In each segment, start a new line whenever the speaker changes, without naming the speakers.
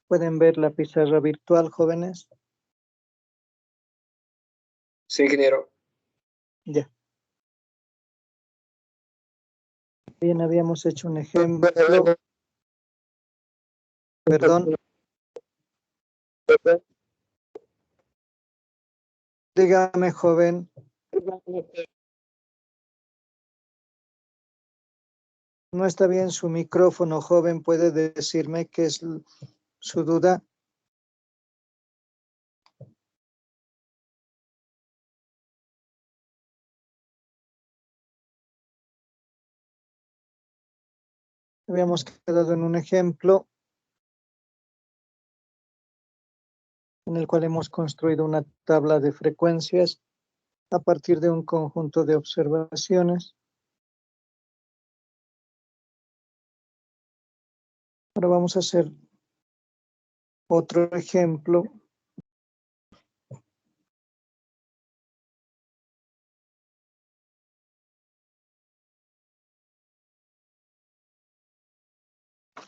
¿Pueden ver la pizarra virtual, jóvenes?
Sí, ingeniero.
Ya. Bien, habíamos hecho un ejemplo. Perdón. Dígame, joven. No está bien su micrófono, joven. ¿Puede decirme qué es su duda? Habíamos quedado en un ejemplo en el cual hemos construido una tabla de frecuencias a partir de un conjunto de observaciones. Ahora vamos a hacer otro ejemplo.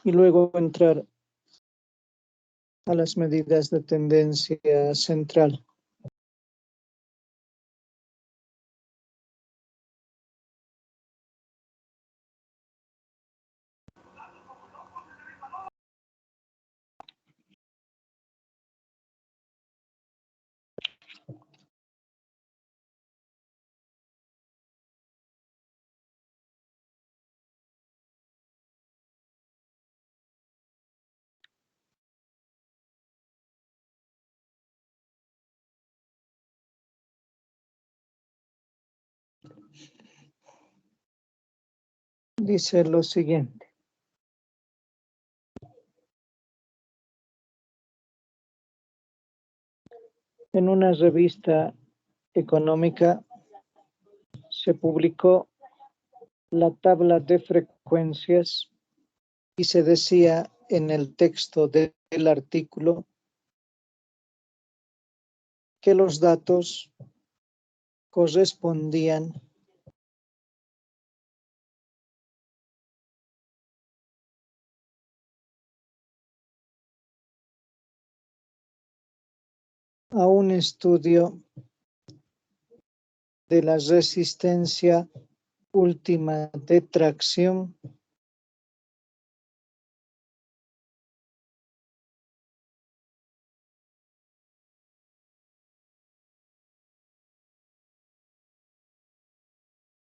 Y luego entrar a las medidas de tendencia central. Dice lo siguiente. En una revista económica se publicó la tabla de frecuencias y se decía en el texto del artículo que los datos correspondían a un estudio de la resistencia última de tracción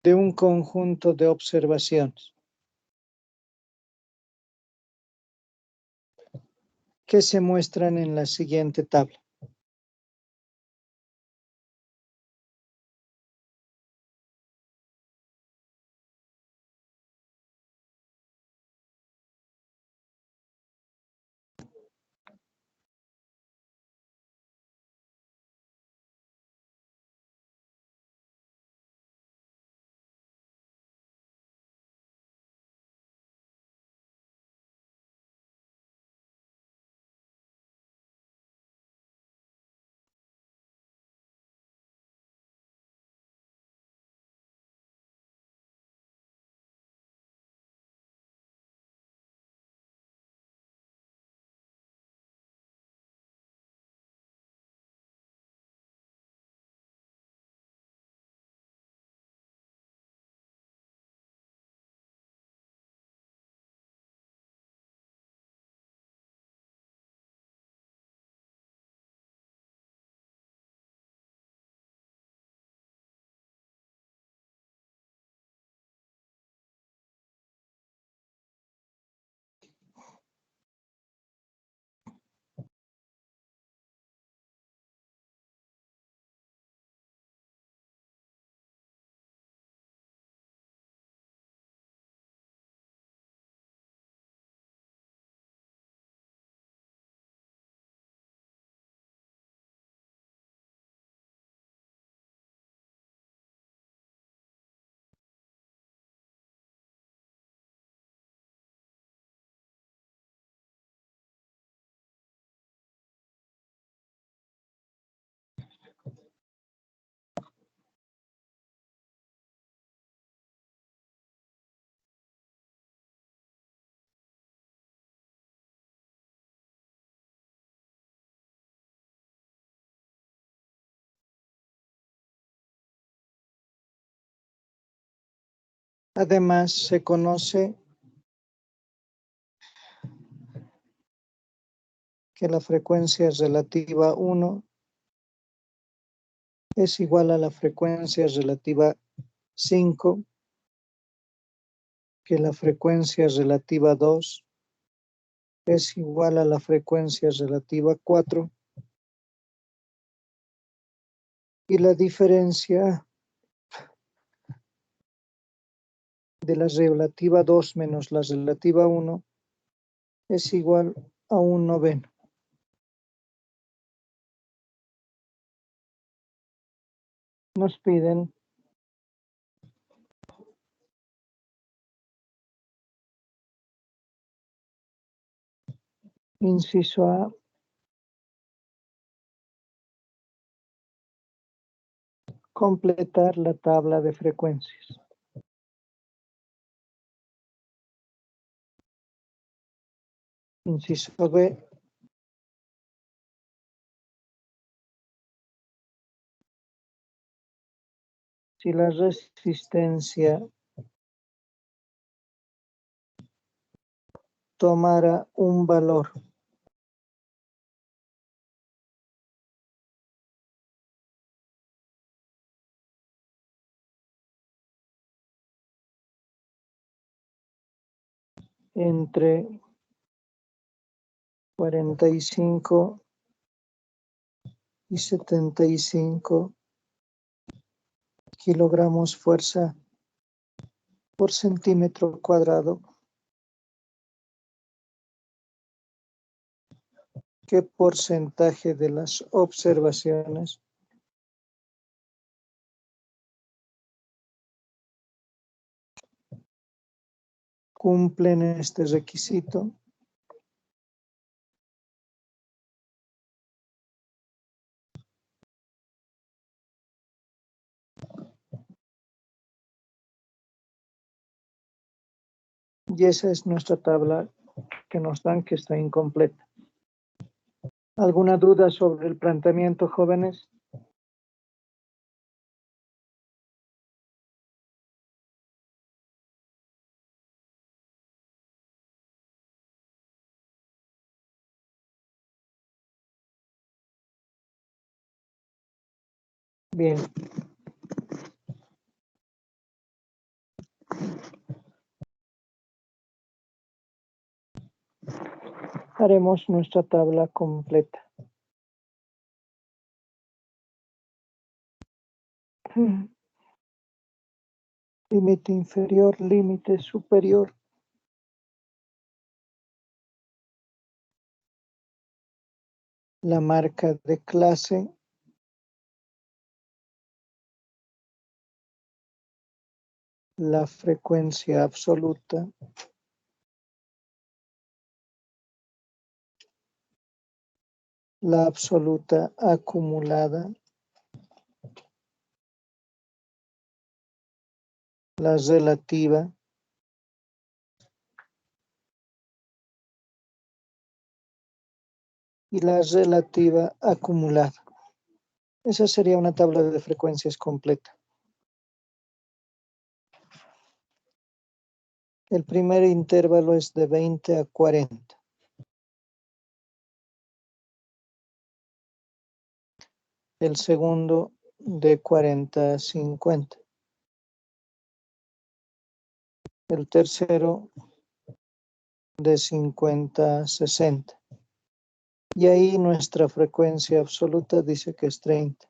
de un conjunto de observaciones que se muestran en la siguiente tabla. Además, se conoce que la frecuencia relativa 1 es igual a la frecuencia relativa 5, que la frecuencia relativa 2 es igual a la frecuencia relativa 4, y la diferencia de la relativa 2 menos la relativa 1 es igual a 1/9. Nos piden inciso A, completar la tabla de frecuencias. Inciso B, si la resistencia tomara un valor entre 45 y 75 kilogramos fuerza por centímetro cuadrado, ¿qué porcentaje de las observaciones cumplen este requisito? Y esa es nuestra tabla que nos dan, que está incompleta. ¿Alguna duda sobre el planteamiento, jóvenes? Bien. Haremos nuestra tabla completa. Límite inferior, límite superior. La marca de clase. La frecuencia absoluta. La absoluta acumulada. La relativa. Y la relativa acumulada. Esa sería una tabla de frecuencias completa. El primer intervalo es de 20 a 40. El segundo de 40 a 50. El tercero de 50 a 60. Y ahí nuestra frecuencia absoluta dice que es 30.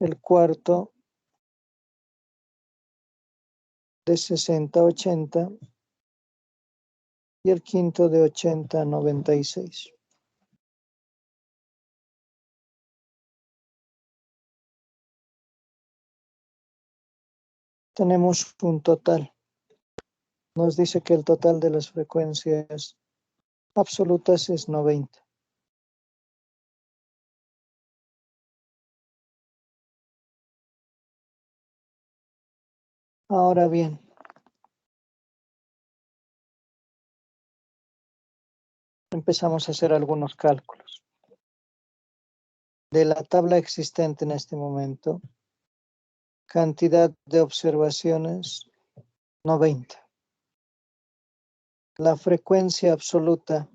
El cuarto de 60 a 80. Y el quinto de 80 a 96. Tenemos un total. Nos dice que el total de las frecuencias absolutas es 90. Ahora bien, empezamos a hacer algunos cálculos. De la tabla existente en este momento, cantidad de observaciones 90. La frecuencia absoluta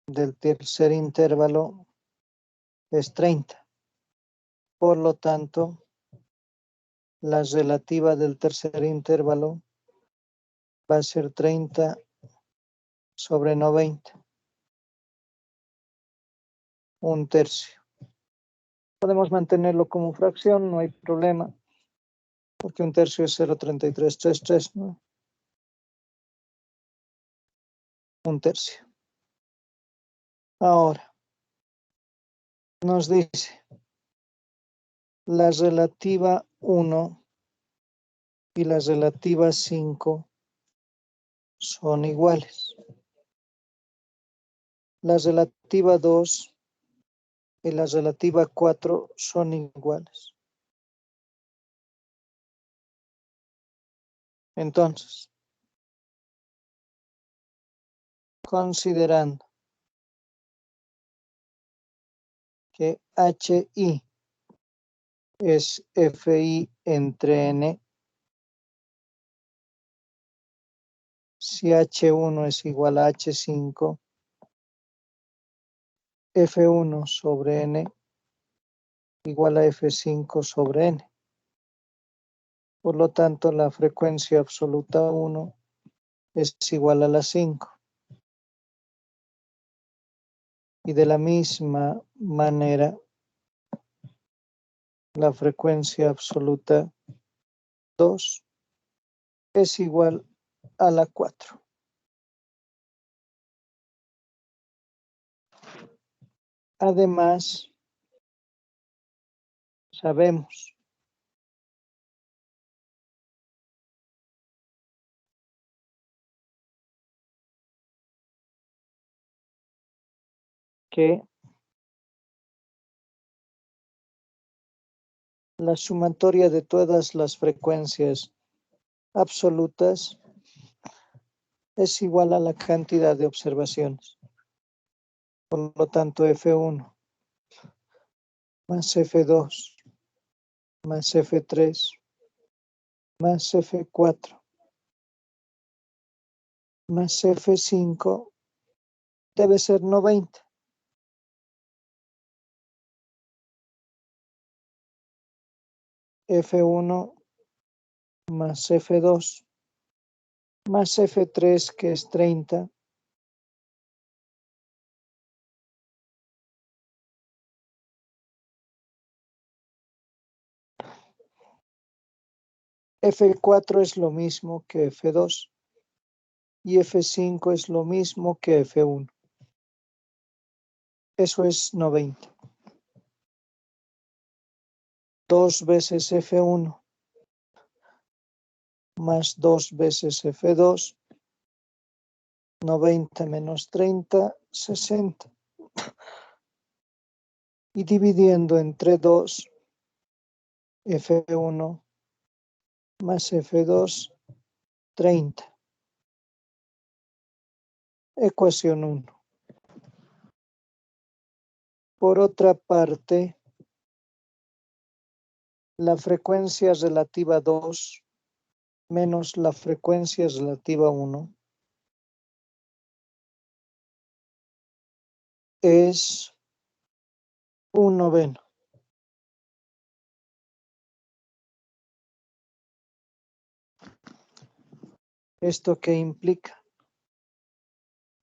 del tercer intervalo es 30. Por lo tanto, la relativa del tercer intervalo va a ser 30 sobre 90. Un tercio. Podemos mantenerlo como fracción, no hay problema, porque un tercio es 0,3333, ¿no? Un tercio. Ahora, nos dice la relativa 1 y la relativa 5 son iguales. La relativa 2 y la relativa 4 son iguales. Entonces, considerando que HI es FI entre N, si H1 es igual a H5, F1 sobre N igual a F5 sobre N. Por lo tanto, la frecuencia absoluta 1 es igual a la 5. Y de la misma manera, la frecuencia absoluta 2 es igual a la 4. Además, sabemos que la sumatoria de todas las frecuencias absolutas es igual a la cantidad de observaciones. Por lo tanto, F1 más F2 más F3 más F4 más F5 debe ser 90. F1 más F2 más F3, que es 30, F4 es lo mismo que F2 y F5 es lo mismo que F1. Eso es 90. 2 veces F1 más 2 veces F2, 90 menos 30, 60. Y dividiendo entre 2, F1 más F2, 30. Ecuación 1. Por otra parte, la frecuencia relativa 2 menos la frecuencia relativa 1 es 1/9. ¿Esto qué implica?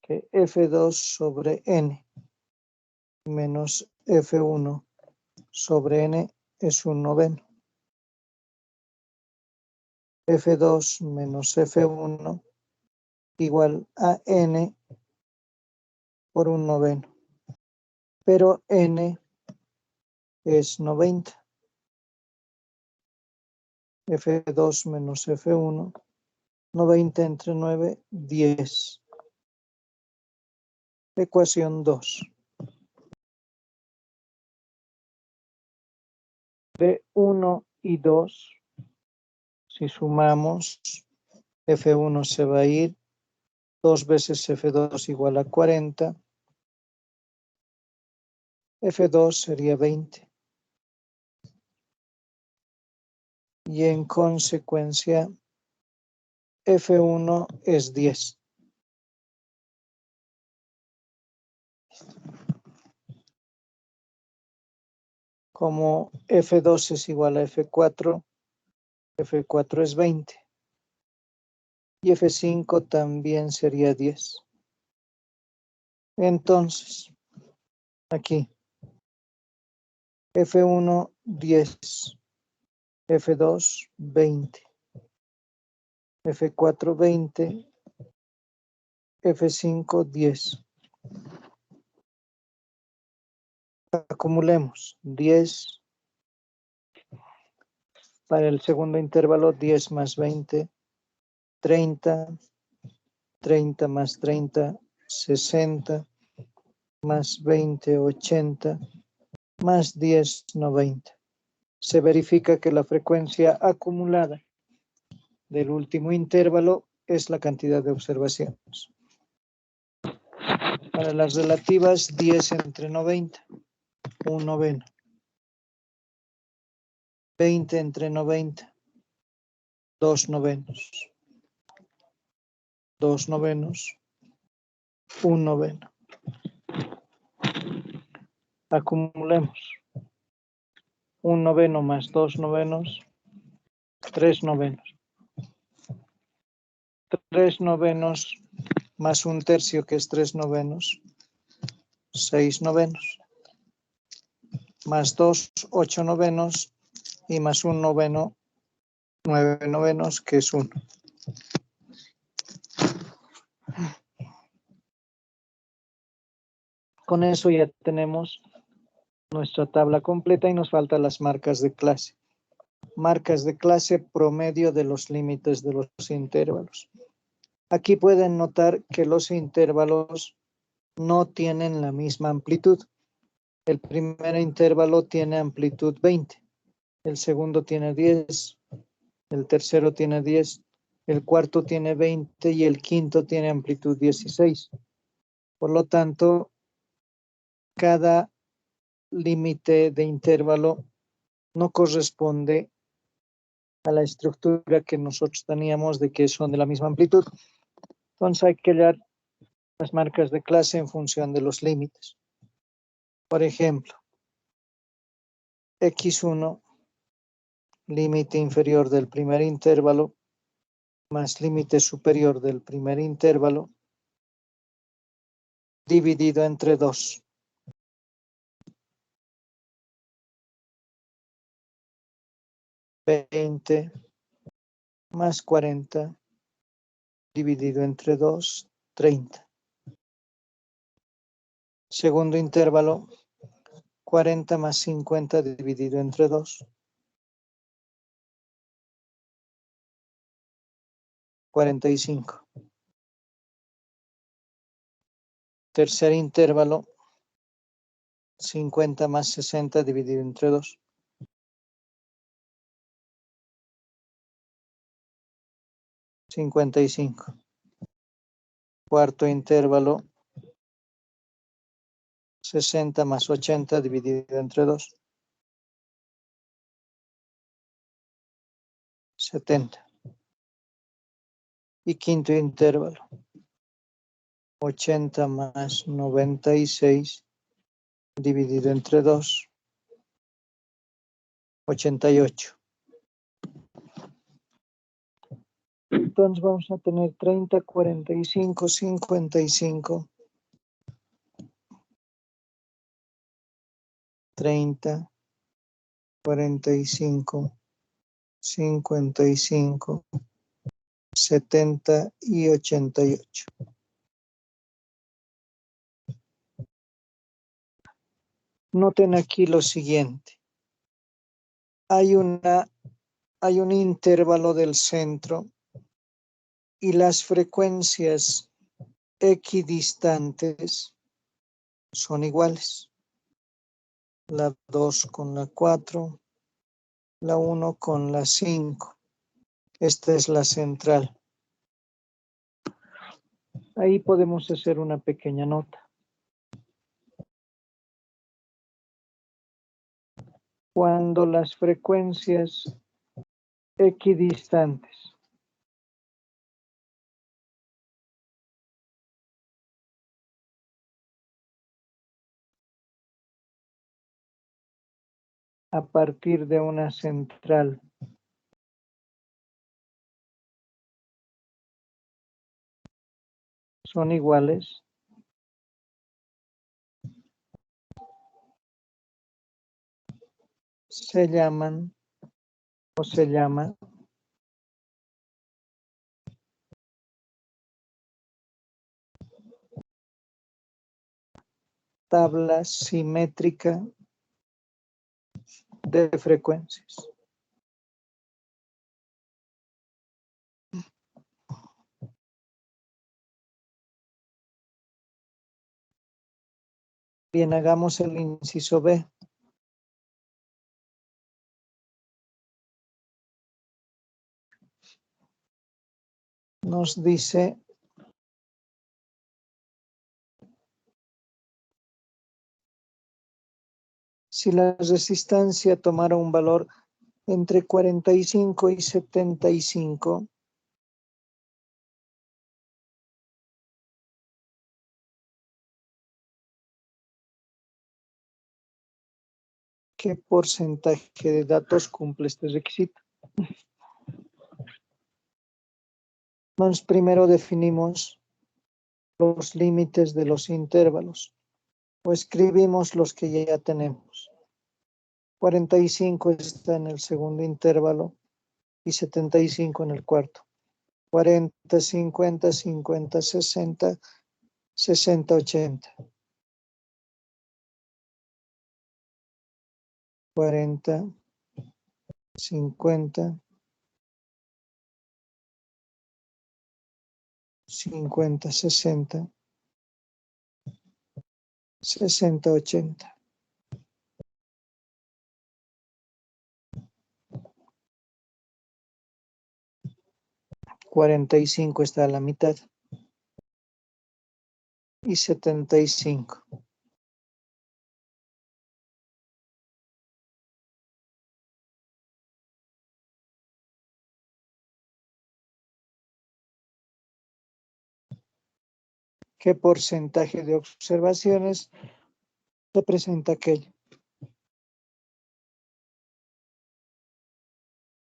Que F2 sobre N menos F1 sobre N es 1/9. F2 menos F1 igual a N por 1/9. Pero N es 90. F2 menos F1, 90 entre 9, 10. Ecuación 2. De 1 y 2, si sumamos, F1 se va a ir, 2 veces F2 igual a 40, F2 sería 20. Y en consecuencia, F1 es 10. Como F2 es igual a F4, F4 es 20. Y F5 también sería 10. Entonces, aquí, F1, 10. F2, 20. F4, 20. F5, 10. Acumulemos 10 para el segundo intervalo, 10 más 20, 30, 30 más 30, 60, más 20, 80, más 10, 90. Se verifica que la frecuencia acumulada del último intervalo es la cantidad de observaciones. Para las relativas, 10 entre 90, un noveno. 20 entre 90, 2 novenos. 2 novenos, un noveno. Acumulemos. Un noveno más 2 novenos, 3 novenos. 3 novenos más un tercio, que es 3 novenos, 6 novenos. Más 2, 8 novenos, y más un noveno, 9 novenos, que es 1. Con eso ya tenemos nuestra tabla completa y nos faltan las marcas de clase. Marcas de clase, promedio de los límites de los intervalos. Aquí pueden notar que los intervalos no tienen la misma amplitud. El primer intervalo tiene amplitud 20, el segundo tiene 10, el tercero tiene 10, el cuarto tiene 20 y el quinto tiene amplitud 16. Por lo tanto, cada límite de intervalo no corresponde a la estructura que nosotros teníamos de que son de la misma amplitud. Entonces hay que hallar las marcas de clase en función de los límites. Por ejemplo, X1, límite inferior del primer intervalo, más límite superior del primer intervalo, dividido entre 2. $20 más 40, dividido entre 2, 30. Segundo intervalo, 40 más 50, dividido entre 2. 45. Tercer intervalo, 50 más 60, dividido entre 2. 55. Cuarto intervalo, 60 más 80, dividido entre 2. 70. Y quinto intervalo, 80 más 96, dividido entre 2, 88. Entonces vamos a tener 30, 45, 55. 30, 45, 55, 70 y 88. Noten aquí lo siguiente. Hay un intervalo del centro y las frecuencias equidistantes son iguales. La 2 con la 4, la 1 con la 5. Esta es la central. Ahí podemos hacer una pequeña nota. Cuando las frecuencias equidistantes a partir de una central son iguales, se llaman o se llama tabla simétrica de frecuencias. Bien, hagamos el inciso B. Nos dice si la resistencia tomara un valor entre 45 y 75, ¿qué porcentaje de datos cumple este requisito? Entonces, primero definimos los límites de los intervalos o escribimos los que ya tenemos. 45 está en el segundo intervalo y 75 en el cuarto. 40, 50, 50, 60, 60, 80. 40, 50, 50, 60, 60, 80. 45 está a la mitad. Y 75. ¿Qué porcentaje de observaciones representa aquello?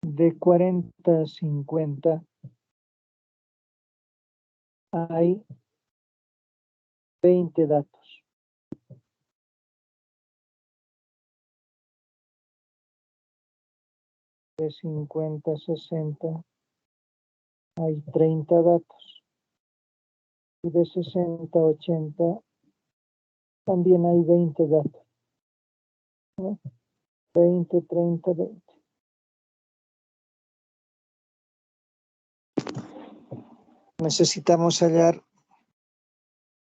De 40 a 50 hay 20 datos. De 50 a 60 hay 30 datos. Y de 60 a 80 también hay 20 datos. ¿No? 20, 30, 20. Necesitamos hallar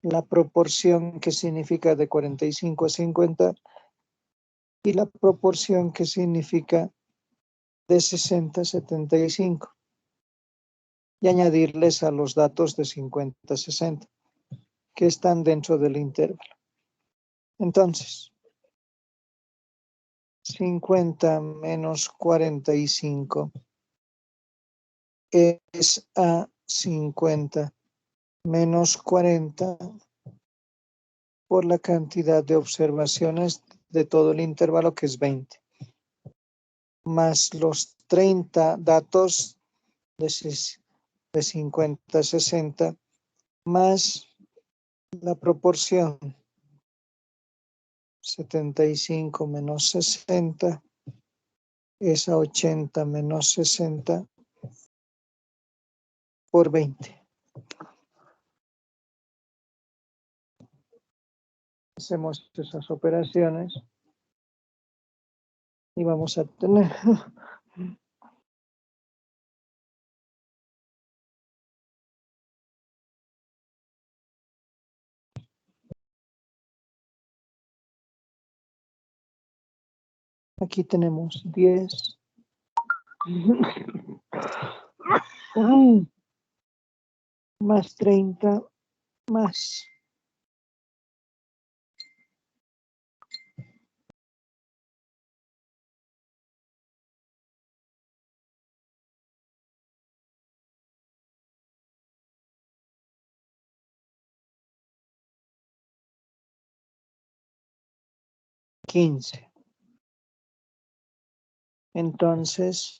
la proporción que significa de 45 a 50 y la proporción que significa de 60 a 75 y añadirles a los datos de 50 a 60 que están dentro del intervalo. Entonces, 50 menos 45 es a 50 menos 40 por la cantidad de observaciones de todo el intervalo, que es 20, más los 30 datos de 50 a 60, más la proporción 75 menos 60 es a 80 menos 60 por 20. Hacemos esas operaciones y vamos a tener aquí tenemos 10 más 30 más 15. Entonces,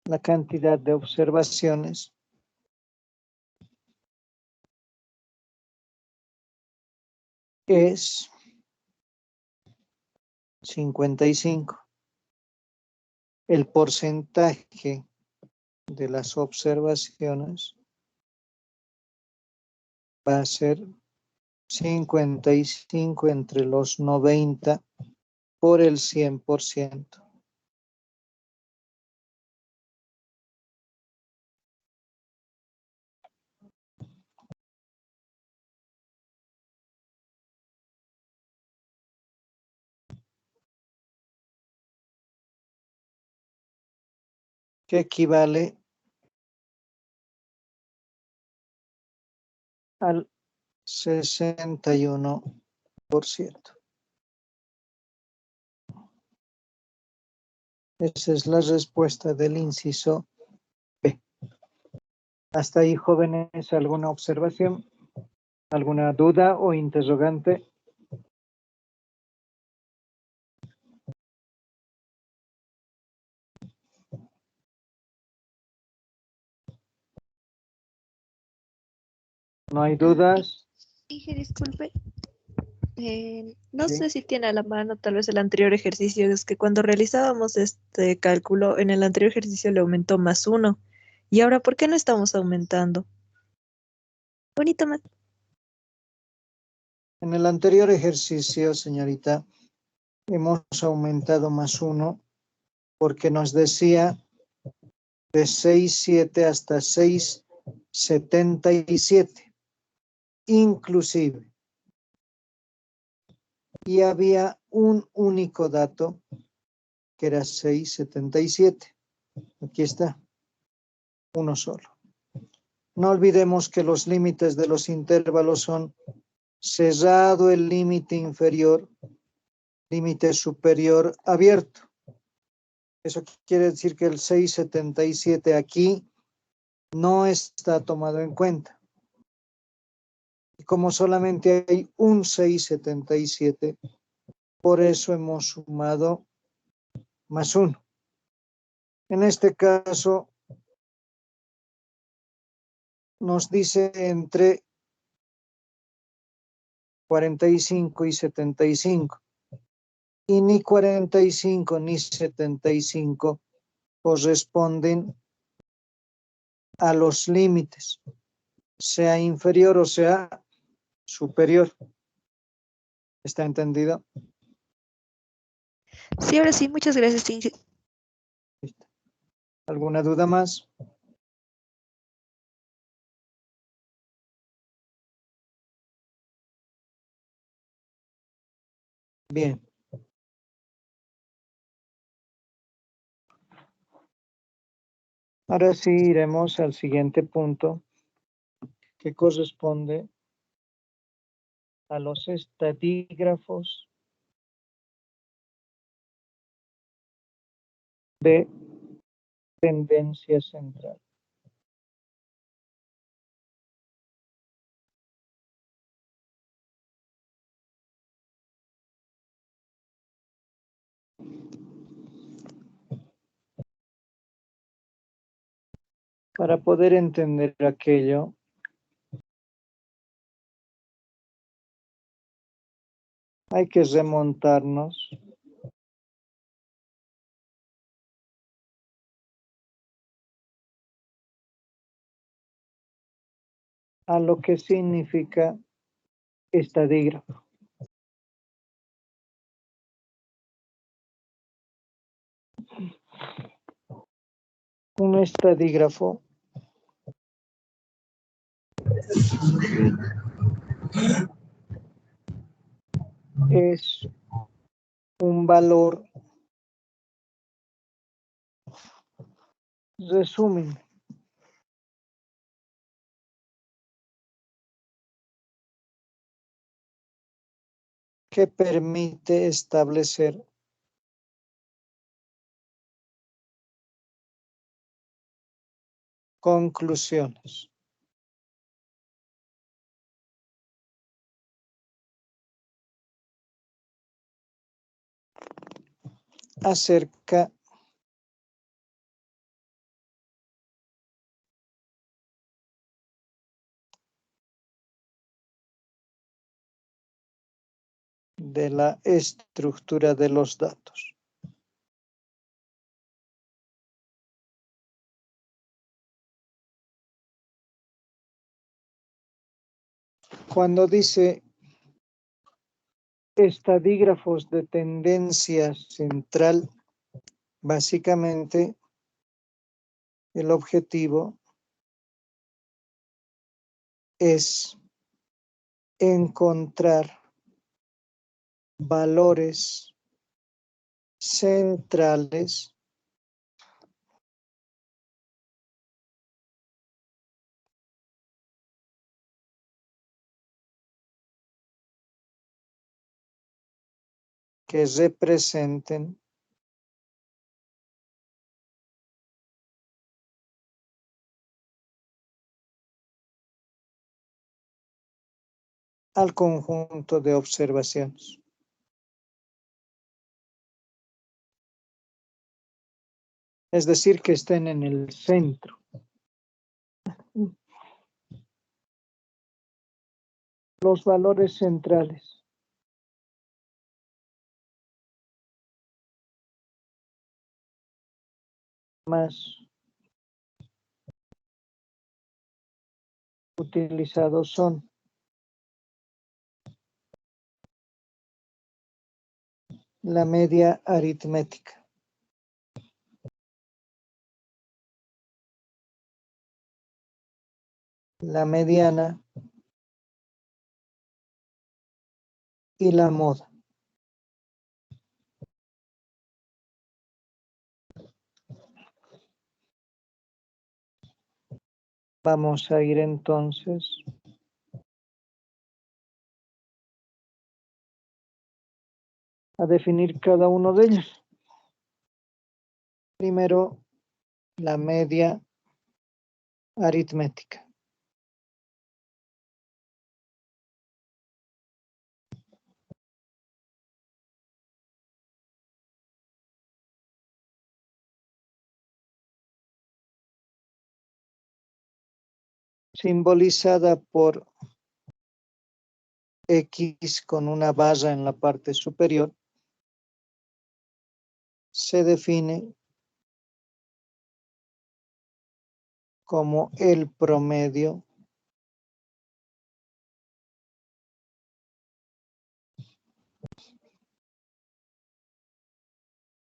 la cantidad de observaciones es 55. El porcentaje de las observaciones va a ser 55 entre los 90 por el 100%. Que equivale al 61%. Esa es la respuesta del inciso B. Hasta ahí, jóvenes, ¿alguna observación? ¿Alguna duda o interrogante? ¿No hay dudas?
Dije, disculpe. No
Sí.
sé si tiene a la mano tal vez el anterior ejercicio, es que cuando realizábamos este cálculo, en el anterior ejercicio le aumentó +1. Y ahora, ¿por qué no estamos aumentando? Bonito más.
En el anterior ejercicio, señorita, hemos aumentado +1 porque nos decía de 6,7 hasta 6,77, inclusive. Y había un único dato que era 6,77. Aquí está, uno solo. No olvidemos que los límites de los intervalos son cerrado el límite inferior, límite superior abierto. Eso quiere decir que el 6,77 aquí no está tomado en cuenta. Y como solamente hay un 6,77, por eso hemos sumado +1. En este caso, nos dice entre 45 y 75. Y ni 45 ni 75 corresponden a los límites, sea inferior o sea superior. ¿Está entendido?
Sí, ahora sí, muchas gracias, Ingrid.
¿Alguna duda más? Bien. Ahora sí iremos al siguiente punto que corresponde a los estadígrafos de tendencia central. Para poder entender aquello, hay que remontarnos a lo que significa estadígrafo. Un estadígrafo es un valor, resumen, que permite establecer conclusiones. acerca de la estructura de los datos. Cuando dice estadígrafos de tendencia central, básicamente el objetivo es encontrar valores centrales que representen al conjunto de observaciones. Es decir, que estén en el centro. Los valores centrales. Más utilizados son la media aritmética, la mediana y la moda. Vamos a ir entonces a definir cada uno de ellos. Primero, la media aritmética. Simbolizada por X con una barra en la parte superior, se define como el promedio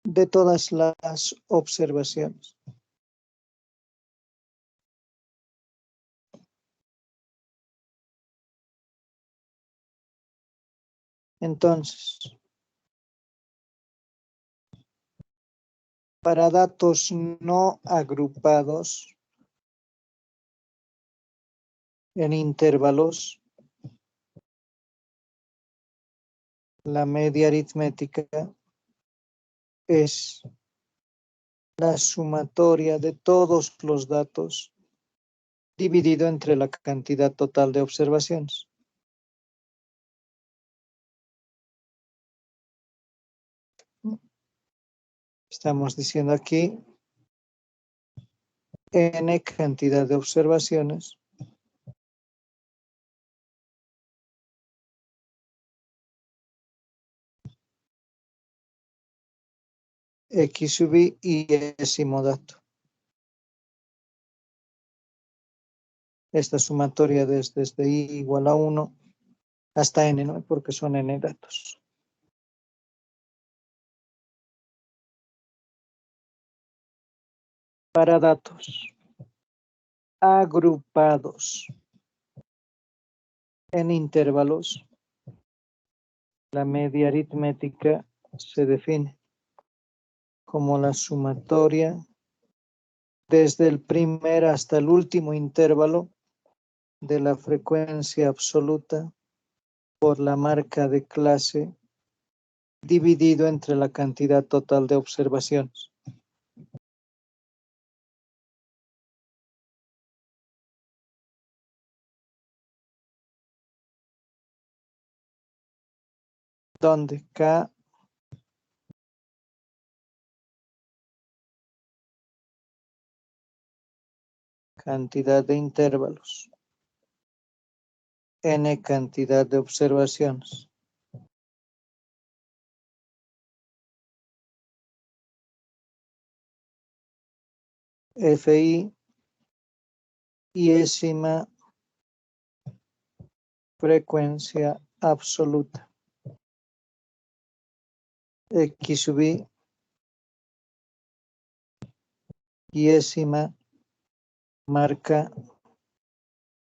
de todas las observaciones. Entonces, para datos no agrupados en intervalos, la media aritmética es la sumatoria de todos los datos dividido entre la cantidad total de observaciones. Estamos diciendo aquí n cantidad de observaciones x sub i y décimo dato. Esta sumatoria desde i igual a 1 hasta n, ¿no? Porque son n datos. Para datos agrupados en intervalos, la media aritmética se define como la sumatoria desde el primer hasta el último intervalo de la frecuencia absoluta por la marca de clase dividido entre la cantidad total de observaciones. Donde K cantidad de intervalos, n cantidad de observaciones. Fi iésima frecuencia absoluta. X sub i iésima marca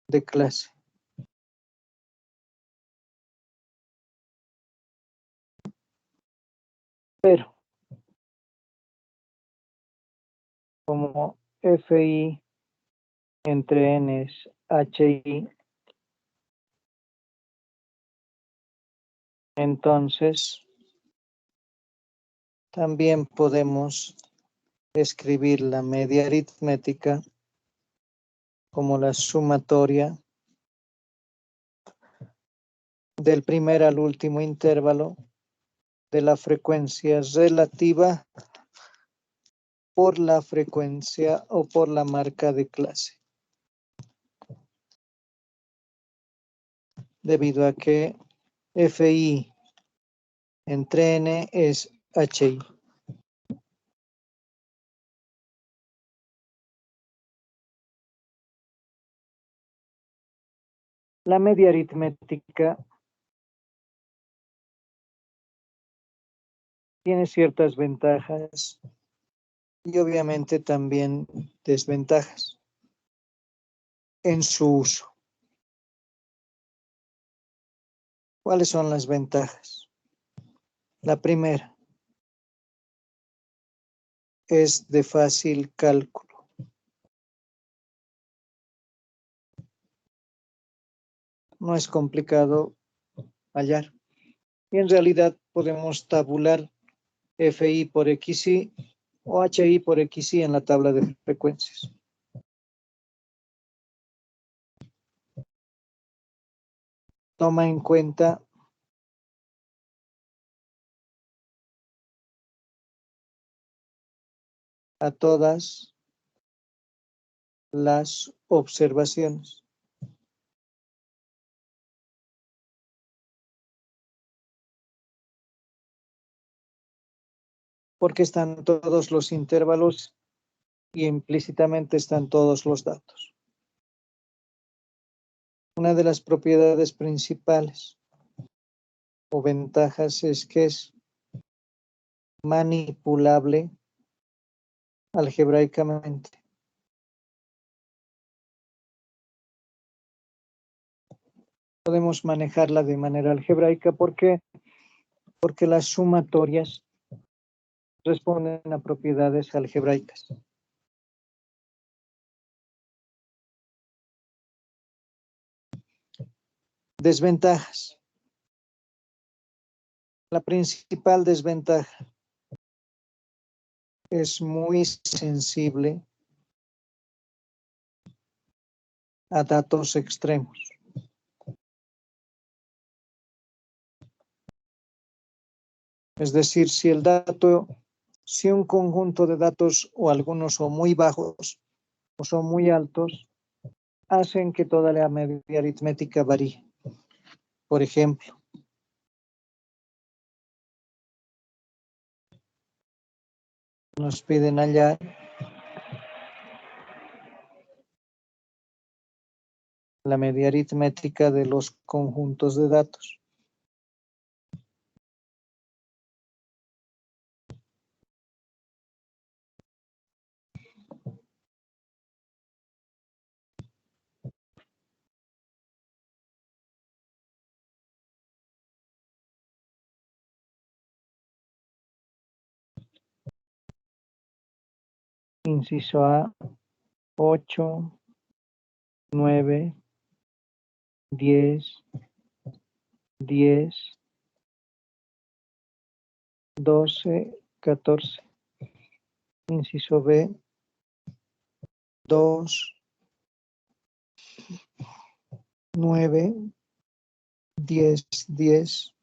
de clase. Pero como Fi entre n es Hi, entonces también podemos escribir la media aritmética como la sumatoria del primer al último intervalo de la frecuencia relativa por la frecuencia o por la marca de clase. Debido a que Fi entre n es Hi. La media aritmética tiene ciertas ventajas y obviamente también desventajas en su uso. ¿Cuáles son las ventajas? La primera es de fácil cálculo. No es complicado hallar. Y en realidad podemos tabular Fi por Xi o Hi por Xi en la tabla de frecuencias. Toma en cuenta a todas las observaciones. Porque están todos los intervalos y implícitamente están todos los datos. Una de las propiedades principales o ventajas es que es manipulable algebraicamente. Podemos manejarla de manera algebraica porque las sumatorias responden a propiedades algebraicas. Desventajas. La principal desventaja es muy sensible a datos extremos. Es decir, si un conjunto de datos o algunos son muy bajos o son muy altos, hacen que toda la media aritmética varíe. Por ejemplo, nos piden hallar la media aritmética de los conjuntos de datos. Inciso A, 8, 9, 10, 10, 12, 14. Inciso B, 2, 9, 10, 10,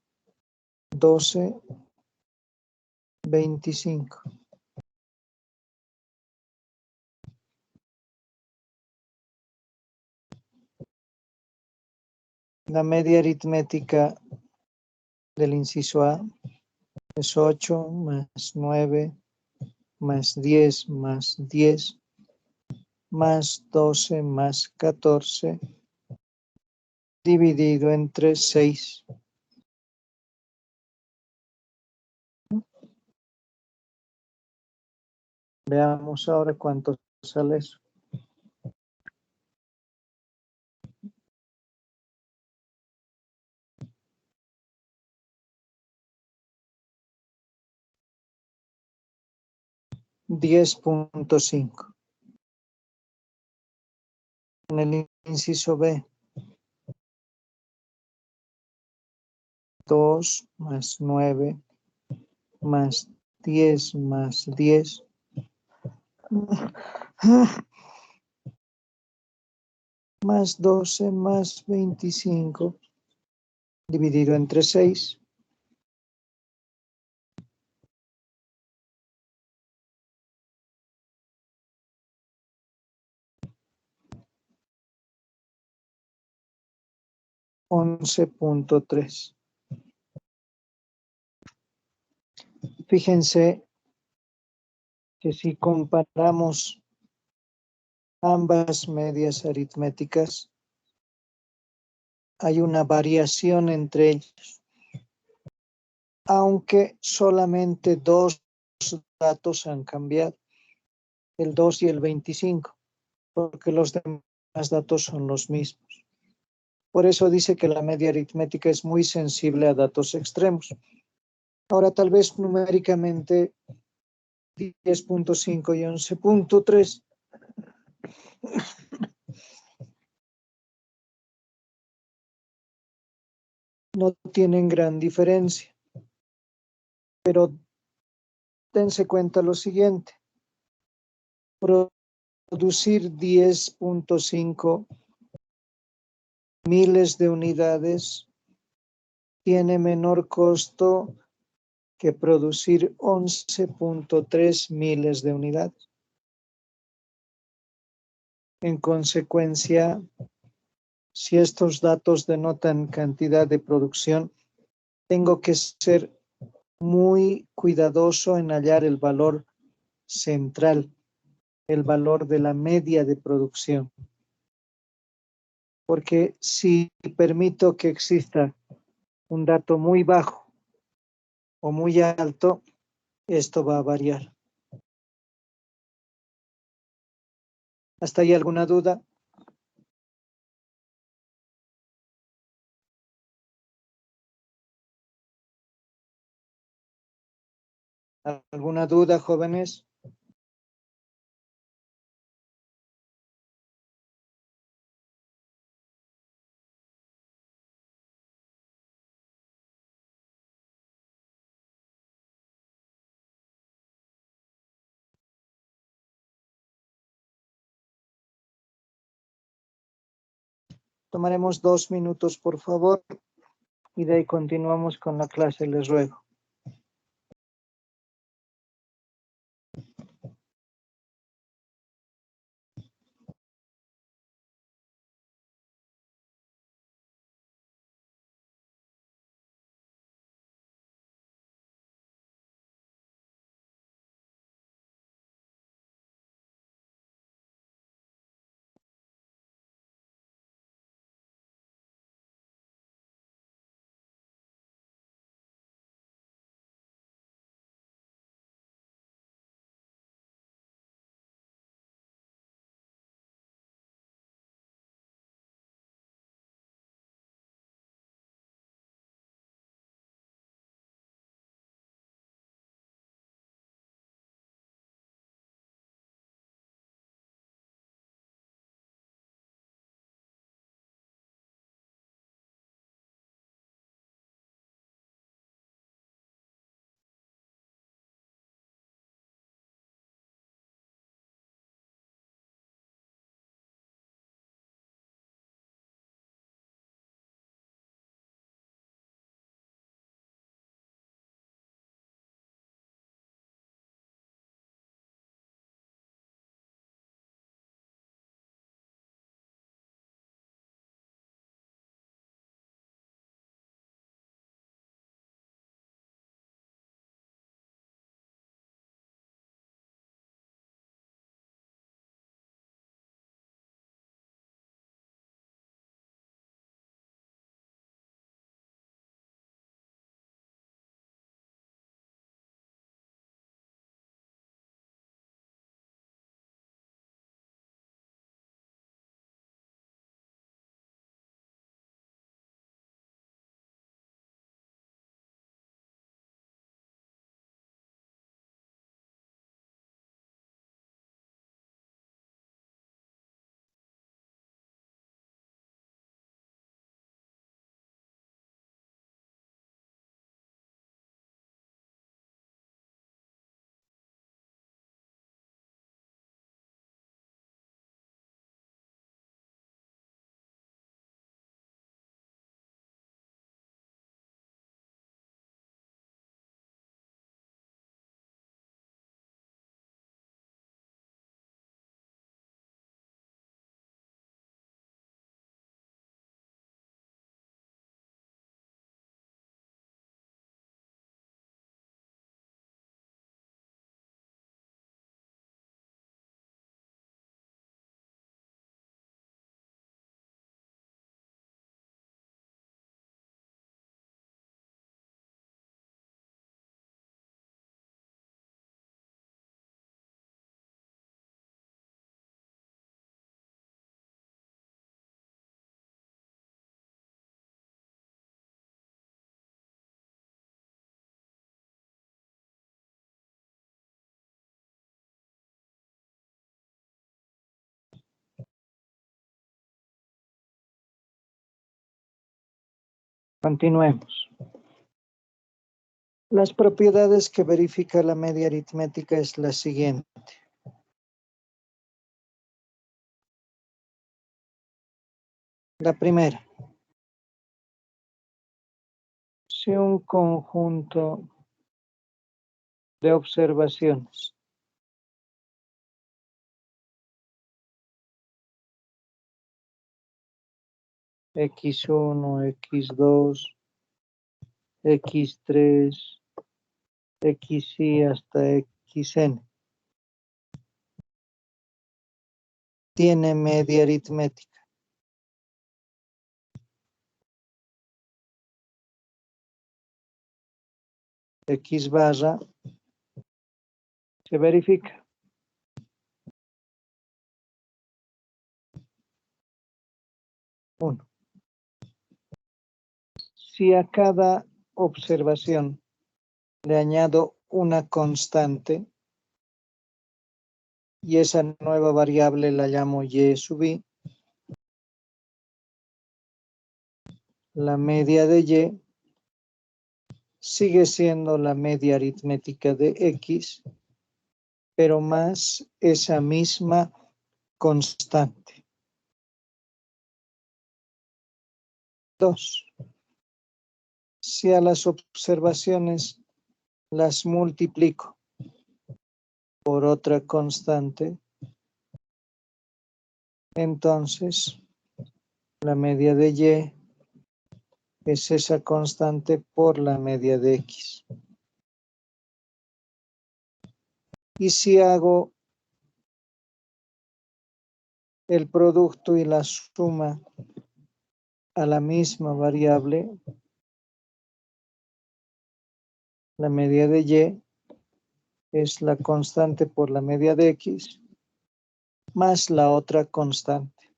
12, 25. La media aritmética del inciso A es 8 más 9 más 10 más 10 más 12 más 14 dividido entre 6. Veamos ahora cuánto sale eso. $10.5. En el inciso B, 2 más 9 más 10 más 10 más 12 más 25 dividido entre 6. $11.3. Fíjense que si comparamos ambas medias aritméticas, hay una variación entre ellos, aunque solamente dos datos han cambiado, el 2 y el 25, porque los demás datos son los mismos. Por eso dice que la media aritmética es muy sensible a datos extremos. Ahora, tal vez numéricamente 10.5 y 11.3 no tienen gran diferencia, pero dense cuenta lo siguiente: producir 10.5 miles de unidades tiene menor costo que producir 11.3 miles de unidades. En consecuencia, si estos datos denotan cantidad de producción, tengo que ser muy cuidadoso en hallar el valor central, el valor de la media de producción. Porque si permito que exista un dato muy bajo o muy alto, esto va a variar. ¿Hasta ahí alguna duda? ¿Alguna duda, jóvenes? Tomaremos 2 minutos, por favor, y de ahí continuamos con la clase, les ruego. Continuemos. Las propiedades que verifica la media aritmética es la siguiente. La primera. Si un conjunto de observaciones x1, x2, x3, xy hasta xn tiene media aritmética. X barra se verifica. Uno. Si a cada observación le añado una constante y esa nueva variable la llamo y sub i, la media de y sigue siendo la media aritmética de x, pero más esa misma constante. 2. Si a las observaciones las multiplico por otra constante, entonces la media de y es esa constante por la media de x. Y si hago el producto y la suma a la misma variable, la media de y es la constante por la media de x más la otra constante.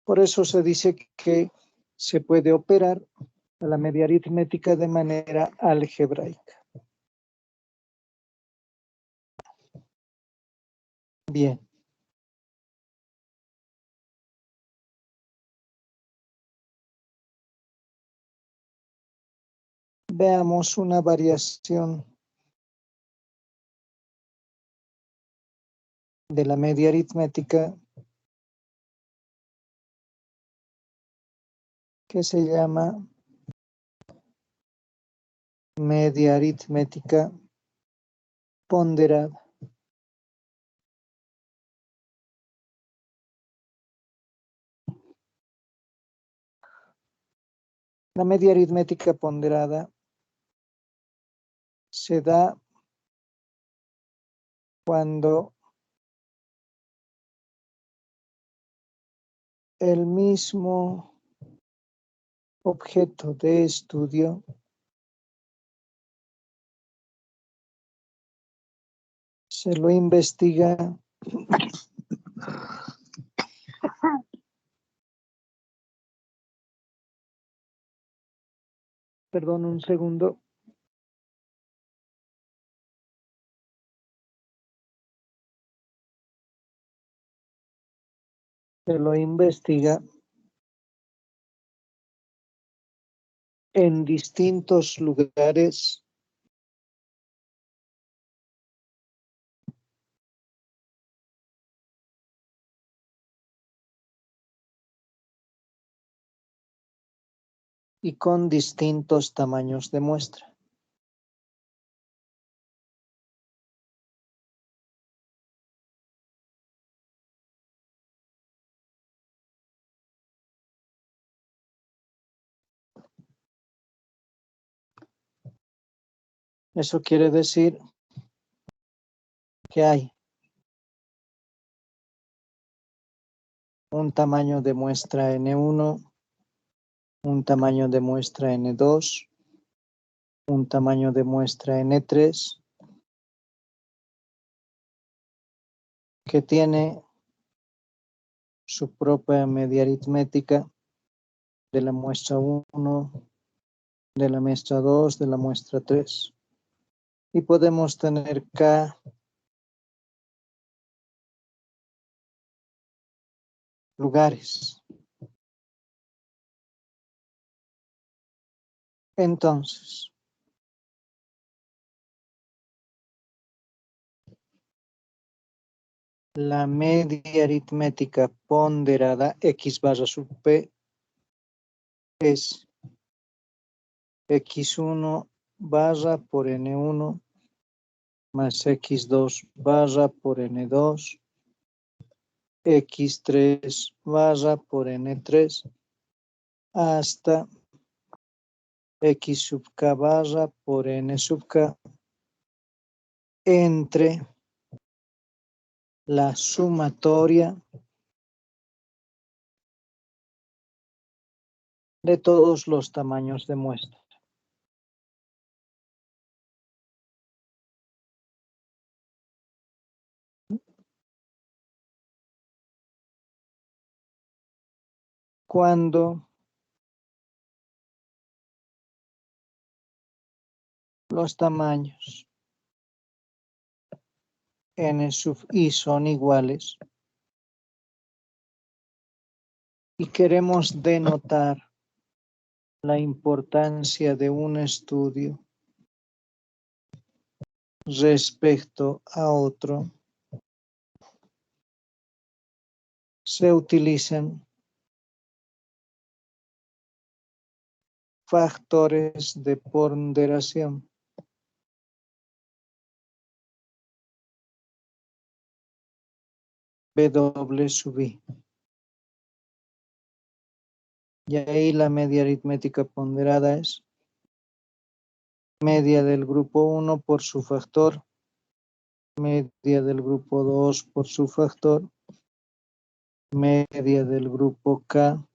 Por eso se dice que se puede operar a la media aritmética de manera algebraica. Bien. Veamos una variación de la media aritmética que se llama media aritmética ponderada. La media aritmética ponderada se da cuando el mismo objeto de estudio se lo investiga perdón, un segundo. Se lo investiga en distintos lugares y con distintos tamaños de muestra. Eso quiere decir que hay un tamaño de muestra N1, un tamaño de muestra N2, un tamaño de muestra N3, que tiene su propia media aritmética de la muestra 1, de la muestra 2, de la muestra 3. Y podemos tener K lugares. Entonces, la media aritmética ponderada X barra sub P es X1 barra por N1 más X2 barra por N2, X3 barra por N3 hasta X sub K barra por N sub K entre la sumatoria de todos los tamaños de muestra. Cuando los tamaños n sub i son iguales y queremos denotar la importancia de un estudio respecto a otro, se utilizan factores de ponderación. W sub i. Y ahí la media aritmética ponderada es media del grupo 1 por su factor, media del grupo 2 por su factor, media del grupo K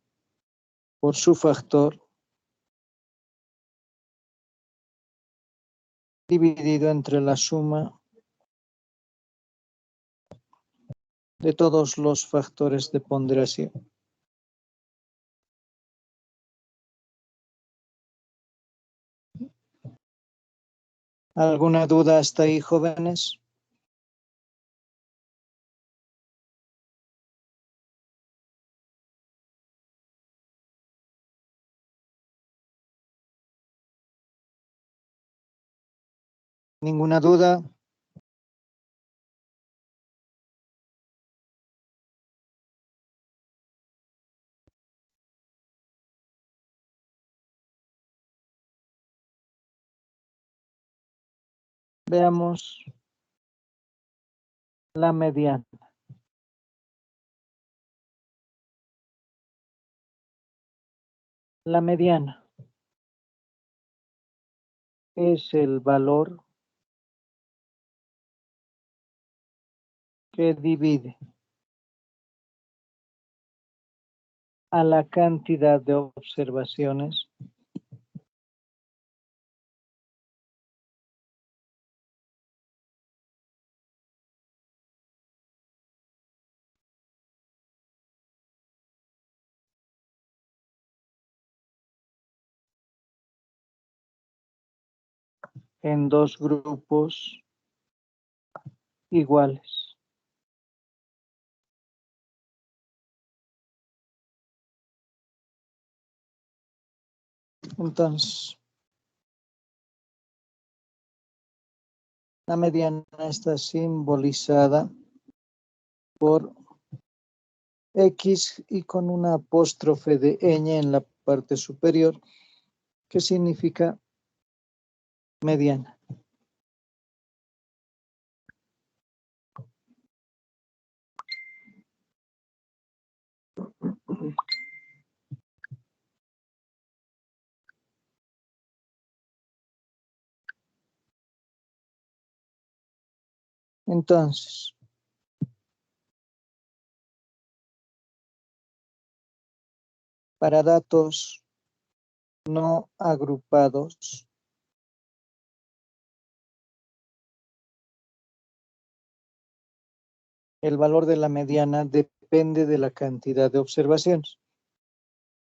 por su factor, dividido entre la suma de todos los factores de ponderación. ¿Alguna duda hasta ahí, jóvenes? ¿Ninguna duda? Veamos la mediana. La mediana es el valor que divide a la cantidad de observaciones en dos grupos iguales. Entonces, la mediana está simbolizada por X y con una apóstrofe de ñ en la parte superior, que significa mediana. Entonces, para datos no agrupados, el valor de la mediana depende de la cantidad de observaciones.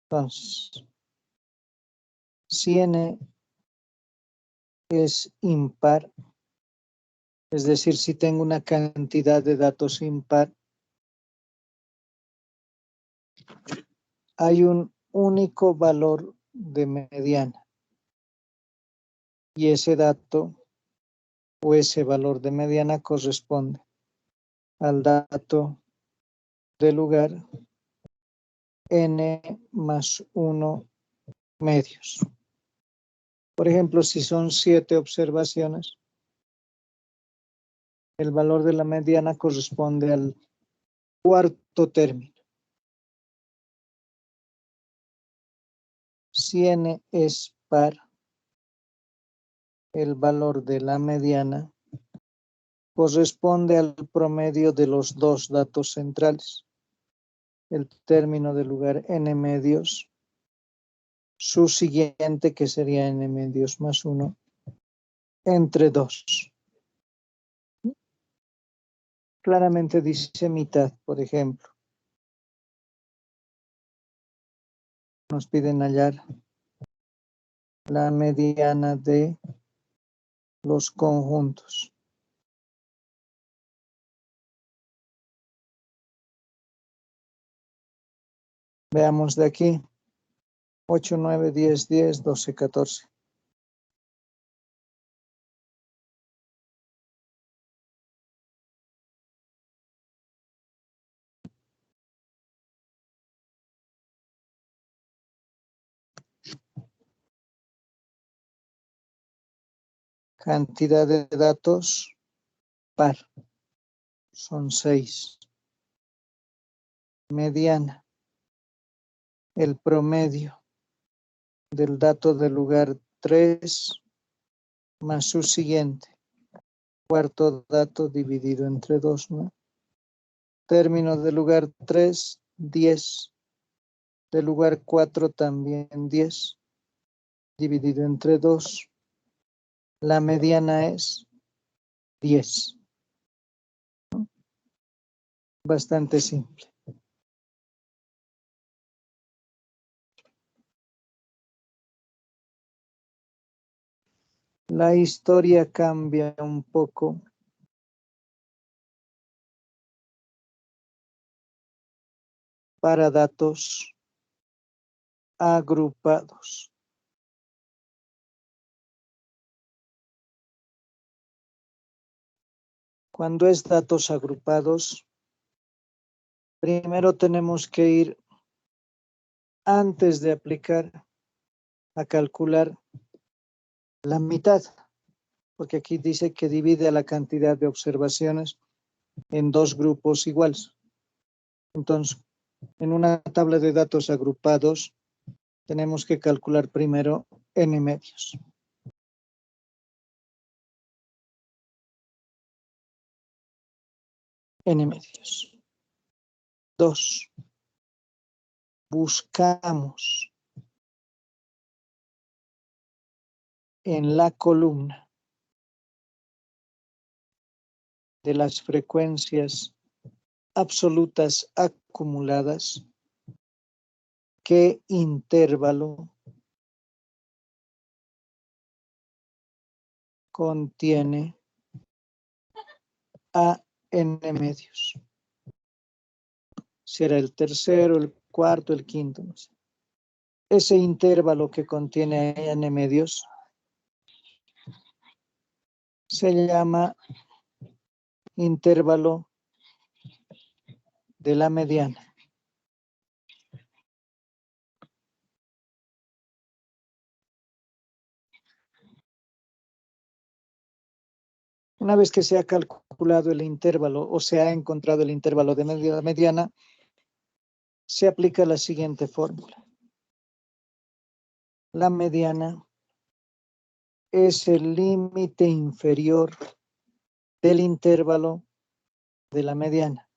Entonces, si n es impar, es decir, si tengo una cantidad de datos impar, hay un único valor de mediana. y ese dato o ese valor de mediana corresponde al dato del lugar n más 1 medios. Por ejemplo, si son 7 observaciones, el valor de la mediana corresponde al cuarto término. Si n es par, el valor de la mediana corresponde al promedio de los dos datos centrales. El término del lugar n medios, su siguiente que sería n medios más 1, entre 2. Claramente dice mitad, por ejemplo. Nos piden hallar la mediana de los conjuntos. Veamos de aquí. 8, 9, 10, 10, 12, 14. Cantidad de datos par. Son 6. Mediana. El promedio del dato del lugar 3 más su siguiente. Cuarto dato dividido entre 2, ¿no? Término del lugar 3, 10. Del lugar 4 también 10. Dividido entre 2. La mediana es 10. Bastante simple. La historia cambia un poco. Para datos agrupados. Cuando es datos agrupados, primero tenemos que ir antes de aplicar a calcular la mitad, porque aquí dice que divide a la cantidad de observaciones en dos grupos iguales. Entonces, en una tabla de datos agrupados, tenemos que calcular primero n medios. N medios. 2. Buscamos en la columna de las frecuencias absolutas acumuladas, ¿qué intervalo contiene a n medios? Será el tercero, el cuarto, el quinto, no sé. Ese intervalo que contiene a n medios se llama intervalo de la mediana. Una vez que se ha calculado el intervalo o se ha encontrado el intervalo de mediana, se aplica la siguiente fórmula. La mediana es el límite inferior del intervalo de la mediana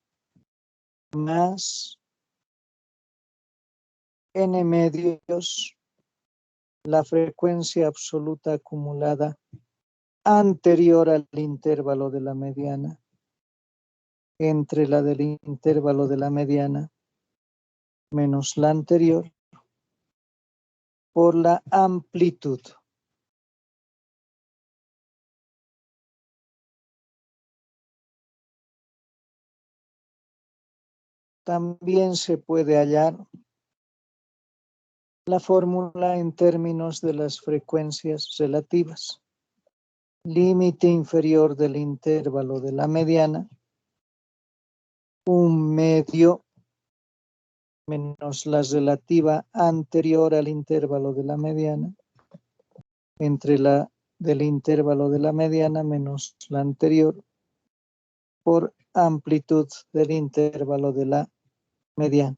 más n medios, la frecuencia absoluta acumulada anterior al intervalo de la mediana, entre la del intervalo de la mediana menos la anterior, por la amplitud. También se puede hallar la fórmula en términos de las frecuencias relativas. límite inferior del intervalo de la mediana, 1/2 menos la relativa anterior al intervalo de la mediana, entre la del intervalo de la mediana menos la anterior, por amplitud del intervalo de la mediana.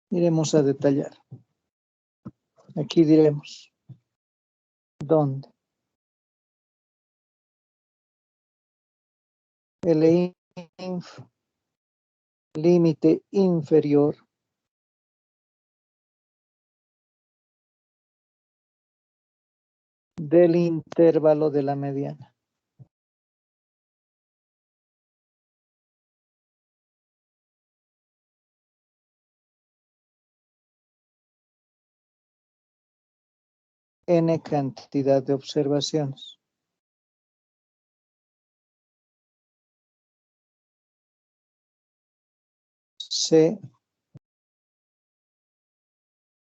Iremos a detallar. Aquí diremos dónde. El límite inferior del intervalo de la mediana. N cantidad de observaciones. C,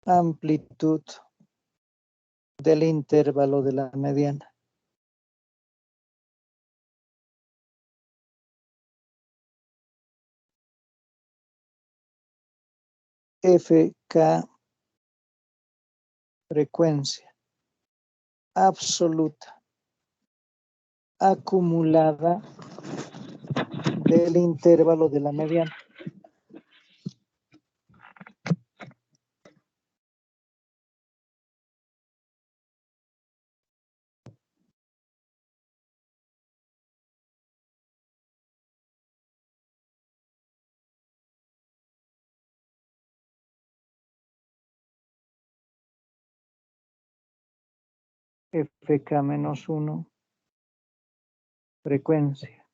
amplitud del intervalo de la mediana. FK, frecuencia absoluta acumulada del intervalo de la mediana. Fk-1, frecuencia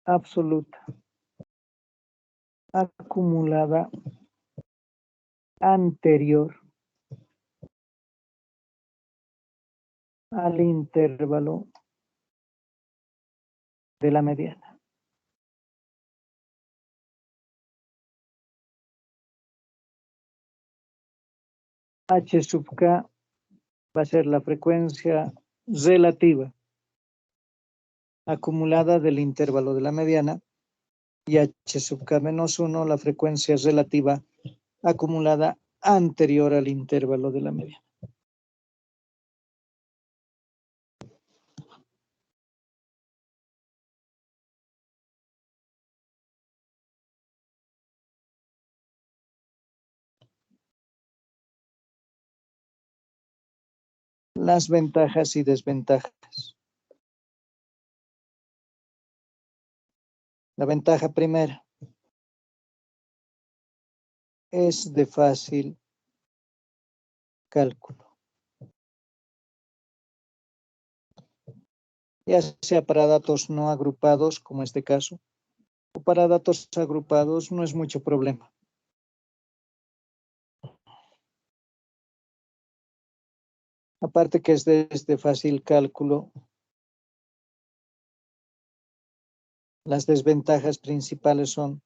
absoluta acumulada anterior al intervalo de la mediana. H sub k va a ser la frecuencia relativa acumulada del intervalo de la mediana, y H sub k-1 la frecuencia relativa acumulada anterior al intervalo de la mediana. Las ventajas y desventajas. La ventaja primera es de fácil cálculo, ya sea para datos no agrupados, como este caso, o para datos agrupados, no es mucho problema. Aparte que es de fácil cálculo, las desventajas principales son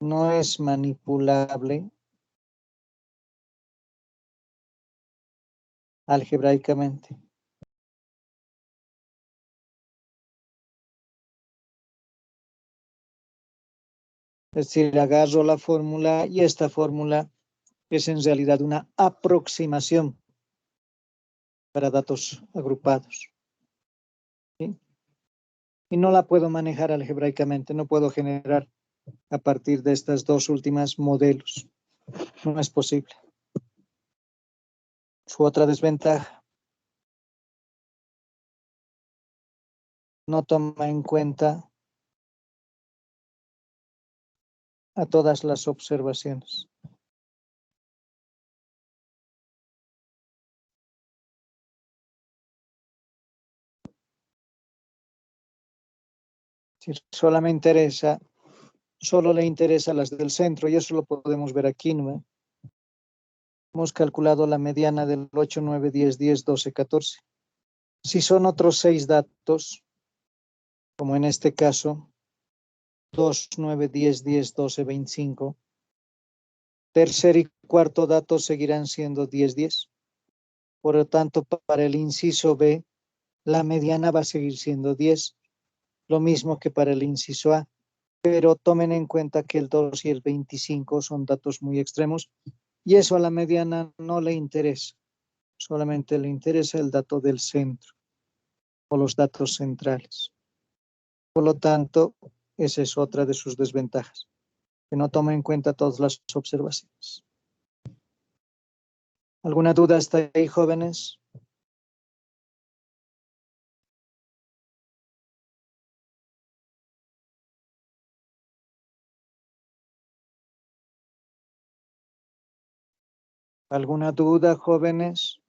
no es manipulable algebraicamente. Es decir, agarro la fórmula y esta fórmula es en realidad una aproximación para datos agrupados. ¿Sí? Y no la puedo manejar algebraicamente, no puedo generar a partir de estas dos últimas modelos. No es posible. Su otra desventaja, no toma en cuenta a todas las observaciones. Si solo le interesa las del centro, y eso lo podemos ver aquí, ¿no? Hemos calculado la mediana del 8, 9, 10, 10, 12, 14. Si son otros 6 datos, como en este caso, 2, 9, 10, 10, 12, 25, Tercer y cuarto dato seguirán siendo 10, 10. Por lo tanto, para el inciso B, la mediana va a seguir siendo 10. Lo mismo que para el inciso A. Pero tomen en cuenta que el 2 y el 25 son datos muy extremos y eso a la mediana no le interesa. Solamente le interesa el dato del centro o los datos centrales. Por lo tanto, esa es otra de sus desventajas, que no toma en cuenta todas las observaciones. ¿Alguna duda hasta ahí, jóvenes? ¿Alguna duda, jóvenes?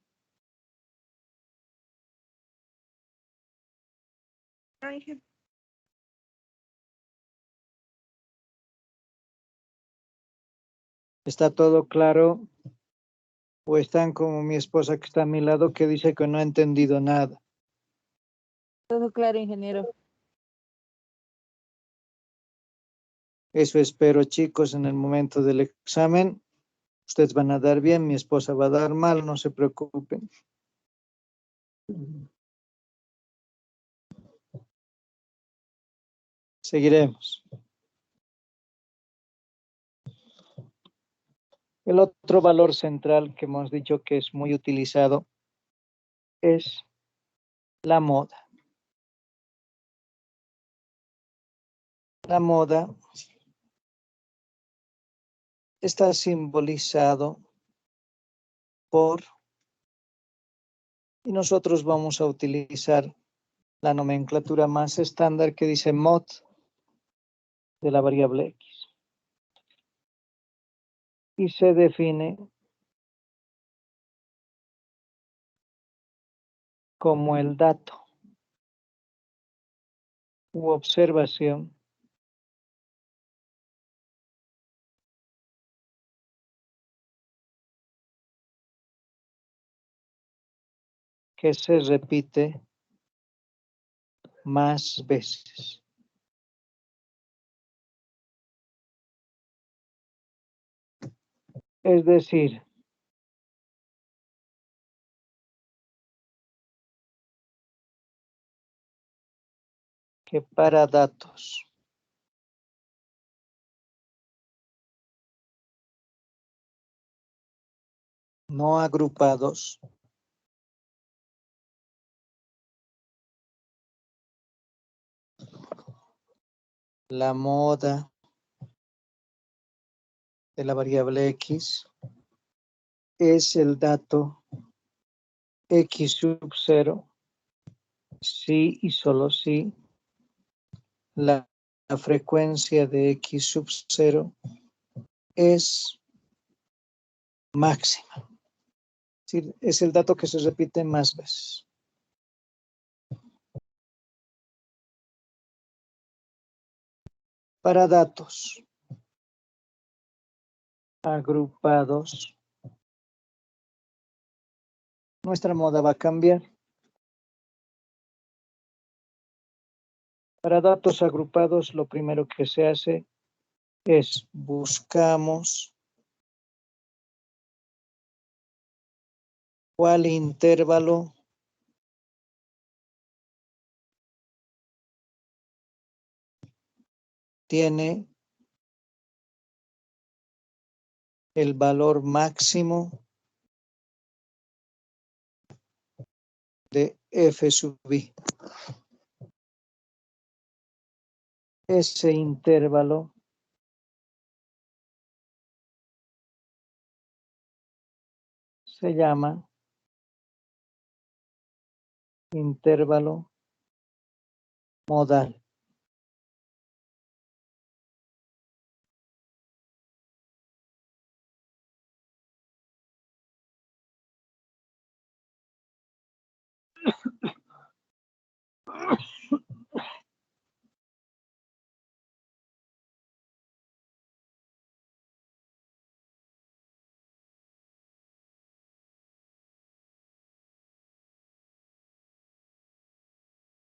¿Está todo claro? ¿O están como mi esposa que está a mi lado que dice que no ha entendido nada?
Todo claro, ingeniero.
Eso espero, chicos, en el momento del examen. Ustedes van a dar bien, mi esposa va a dar mal, no se preocupen. Seguiremos. El otro valor central que hemos dicho que es muy utilizado es la moda. La moda está simbolizado por, y nosotros vamos a utilizar la nomenclatura más estándar que dice mod de la variable x. Y se define como el dato u observación que se repite más veces. Es decir, que para datos no agrupados, la moda de la variable x es el dato x sub 0 si y solo si la frecuencia de x sub 0 es máxima. Es decir, es el dato que se repite más veces. Para datos agrupados, nuestra moda va a cambiar. Para datos agrupados, lo primero que se hace es buscamos cuál intervalo tiene el valor máximo de f sub i. Ese intervalo se llama intervalo modal.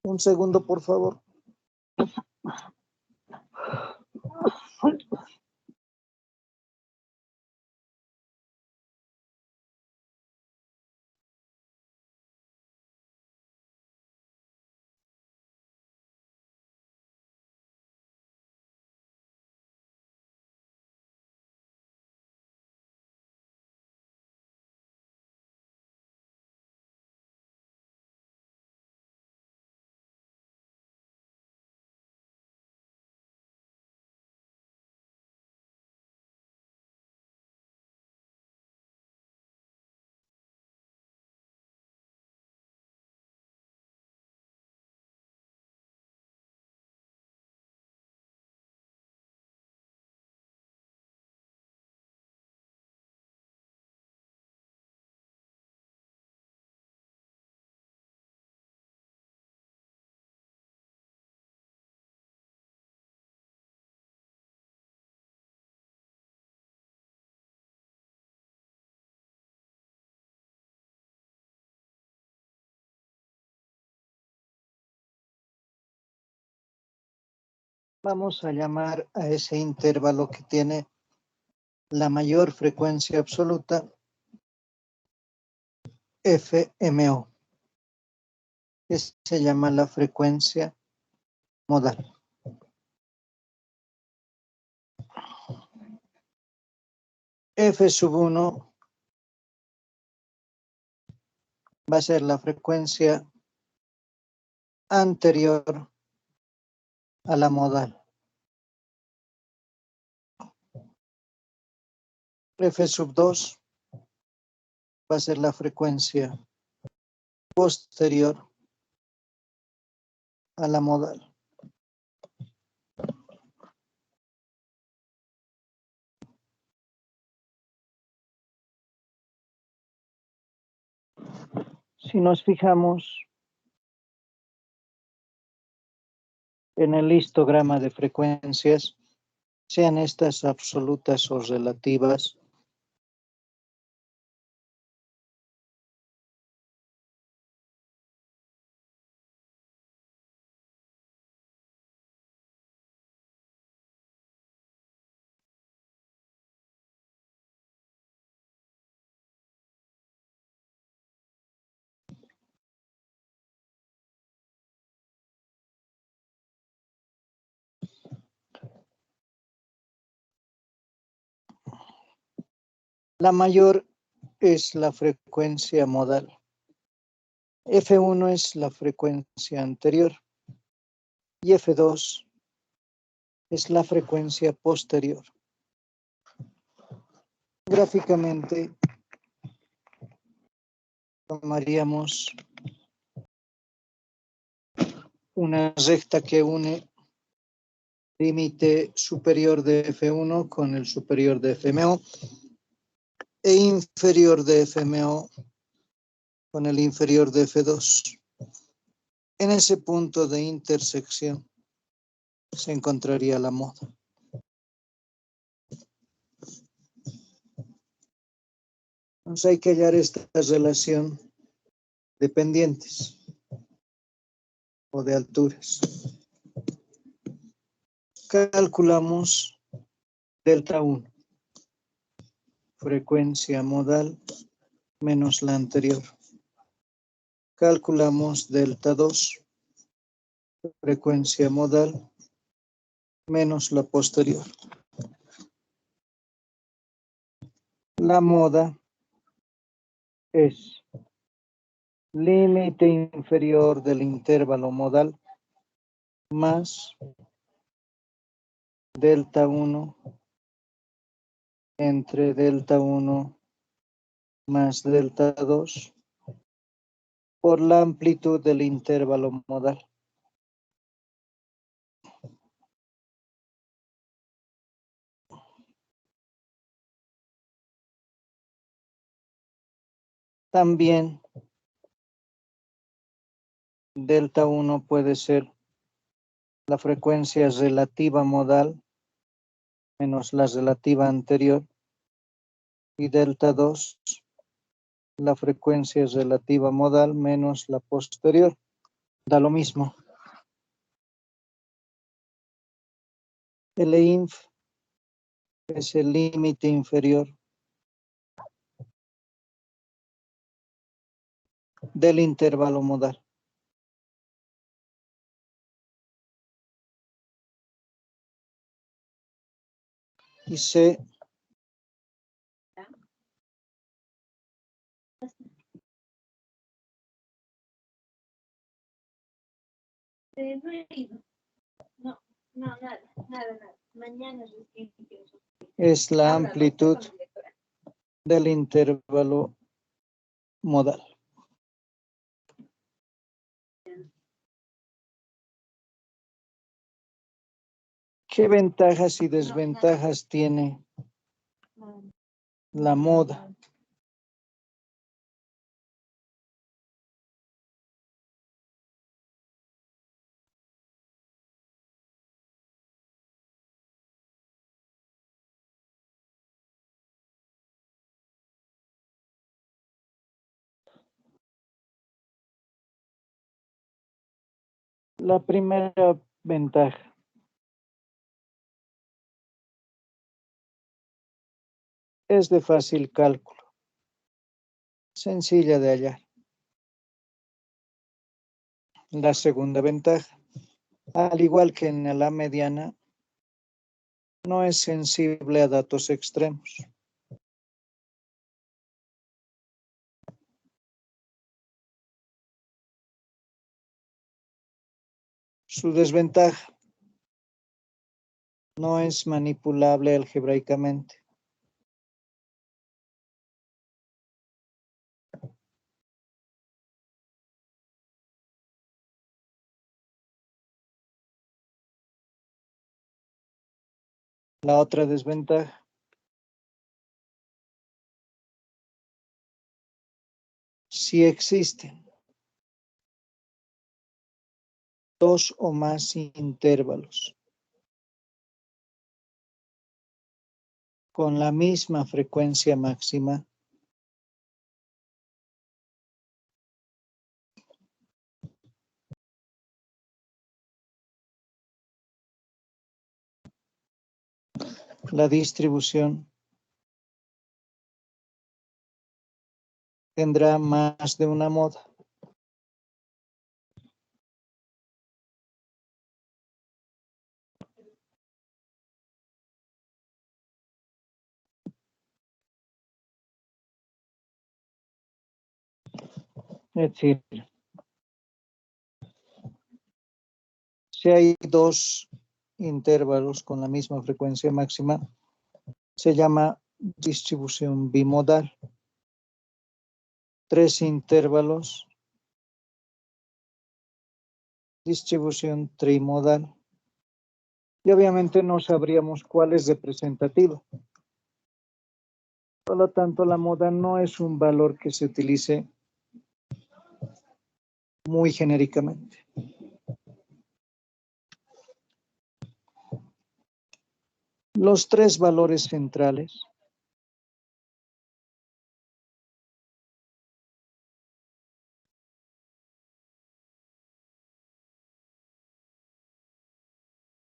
Un segundo, por favor. Vamos a llamar a ese intervalo que tiene la mayor frecuencia absoluta FMO, que se llama la frecuencia modal. F sub 1 va a ser la frecuencia anterior a la modal. F sub 2 va a ser la frecuencia posterior a la modal. Si nos fijamos en el histograma de frecuencias, sean estas absolutas o relativas, la mayor es la frecuencia modal. F1 es la frecuencia anterior y F2 es la frecuencia posterior. Gráficamente tomaríamos una recta que une límite superior de F1 con el superior de FMO e inferior de FMO con el inferior de F2. En ese punto de intersección se encontraría la moda. Entonces hay que hallar esta relación de pendientes o de alturas. Calculamos delta 1, frecuencia modal menos la anterior. Calculamos delta 2, frecuencia modal menos la posterior. La moda es límite inferior del intervalo modal más delta 1 entre delta 1 más delta 2 por la amplitud del intervalo modal. También delta 1 puede ser la frecuencia relativa modal menos la relativa anterior y delta 2 la frecuencia relativa modal menos la posterior. Da lo mismo. El inf es el límite inferior del intervalo modal. Y C es la amplitud del intervalo modal. ¿Qué ventajas y desventajas tiene la moda? La primera ventaja es de fácil cálculo, sencilla de hallar. La segunda ventaja, al igual que en la mediana, no es sensible a datos extremos. Su desventaja, no es manipulable algebraicamente. La otra desventaja, si existen dos o más intervalos con la misma frecuencia máxima, la distribución tendrá más de una moda. Es decir, si hay dos intervalos con la misma frecuencia máxima, se llama distribución bimodal. Tres intervalos, distribución trimodal. Y obviamente no sabríamos cuál es representativo. Por lo tanto, la moda no es un valor que se utilice muy genéricamente. Los tres valores centrales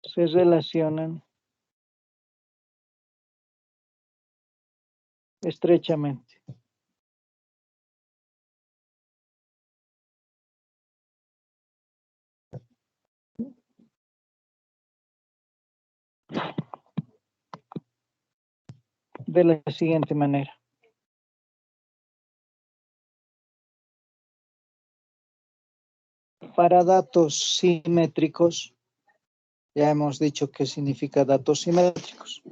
se relacionan estrechamente. De la siguiente manera. Para datos simétricos, ya hemos dicho qué significa datos simétricos.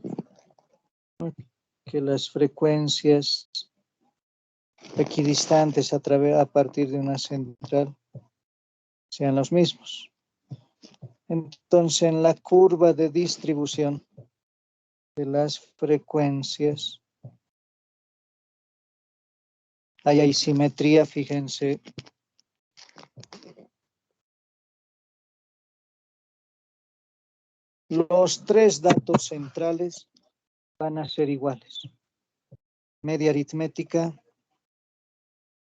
Que las frecuencias equidistantes a partir de una central sean los mismos. Entonces, en la curva de distribución de las frecuencias, hay simetría, fíjense. Los tres datos centrales van a ser iguales. Media aritmética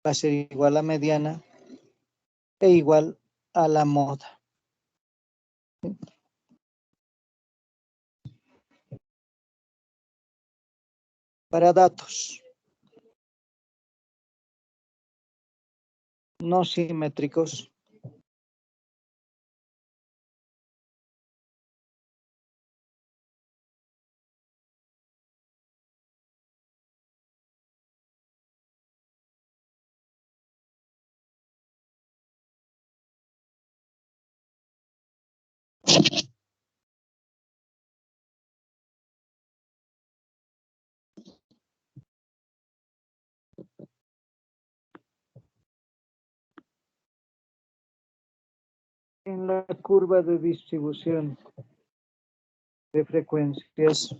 va a ser igual a mediana e igual a la moda. Para datos no simétricos, en la curva de distribución de frecuencias,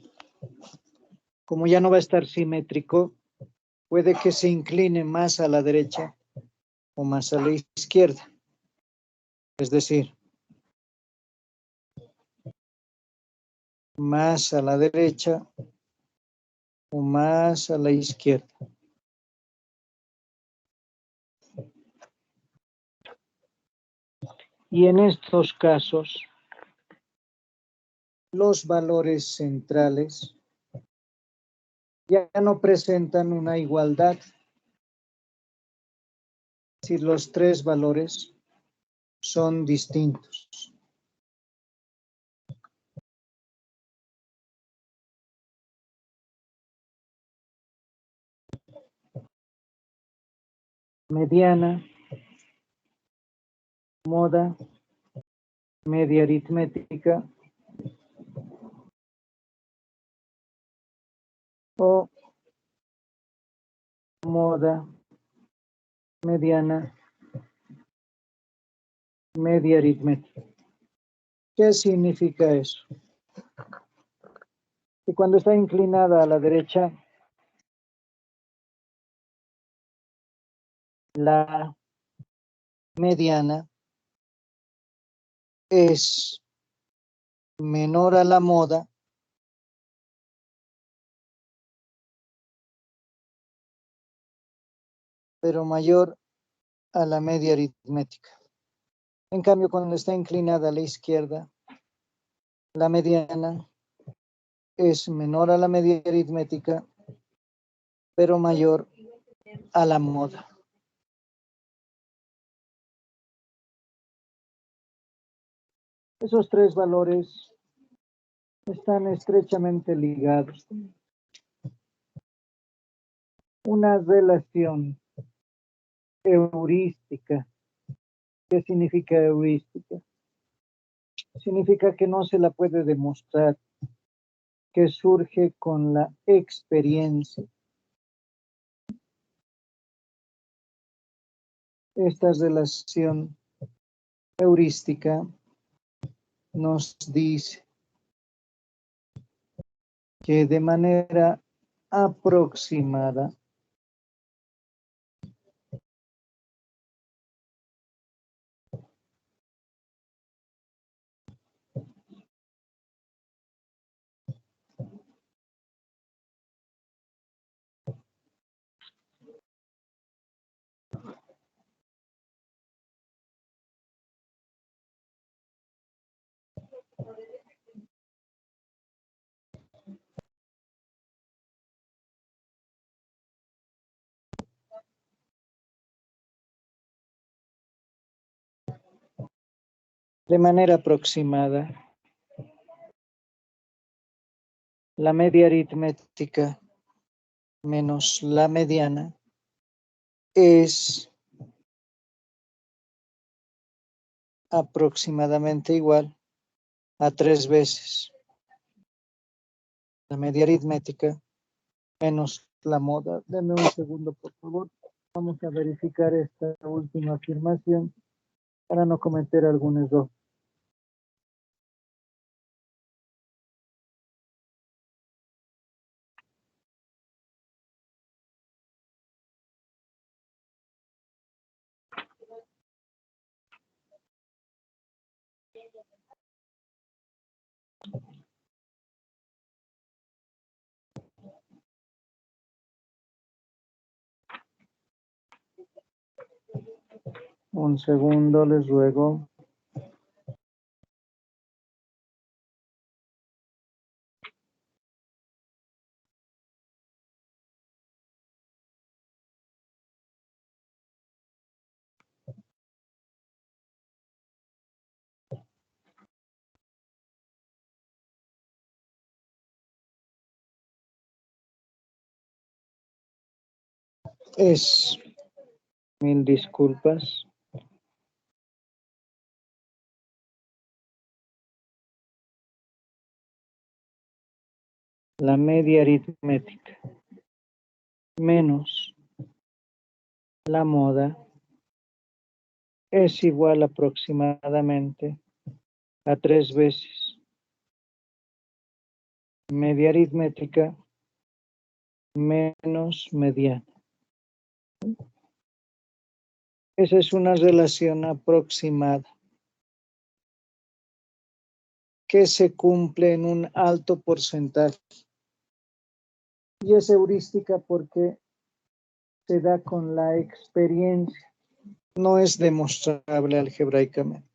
como ya no va a estar simétrico, puede que se incline más a la derecha o más a la izquierda. Es decir, más a la derecha o más a la izquierda. Y en estos casos, los valores centrales ya no presentan una igualdad. Si los tres valores son distintos. Mediana, moda, media aritmética o moda, mediana, media aritmética. ¿Qué significa eso? Que cuando está inclinada a la derecha, la mediana es menor a la moda pero mayor a la media aritmética. En cambio, cuando está inclinada a la izquierda, la mediana es menor a la media aritmética, pero mayor a la moda. Esos tres valores están estrechamente ligados. Una relación heurística. ¿Qué significa heurística? Significa que no se la puede demostrar, que surge con la experiencia. Esta relación heurística nos dice que de manera aproximada la media aritmética menos la mediana es aproximadamente igual a 3 veces la media aritmética menos la moda. Denme un segundo, por favor. Vamos a verificar esta última afirmación para no cometer algún error. Un segundo, les ruego. Mil disculpas. La media aritmética menos la moda es igual aproximadamente a 3 veces media aritmética menos mediana. Esa es una relación aproximada que se cumple en un alto porcentaje. Y es heurística porque se da con la experiencia. No es demostrable algebraicamente.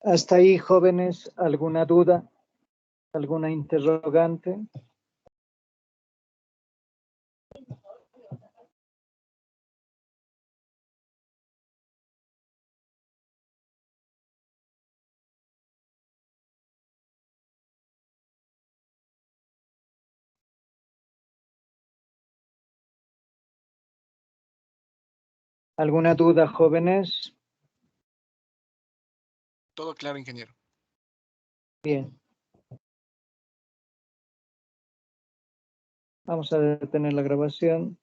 Hasta ahí, jóvenes, ¿alguna duda? ¿Alguna interrogante? ¿Alguna duda, jóvenes?
Todo claro, ingeniero.
Bien. Vamos a detener la grabación.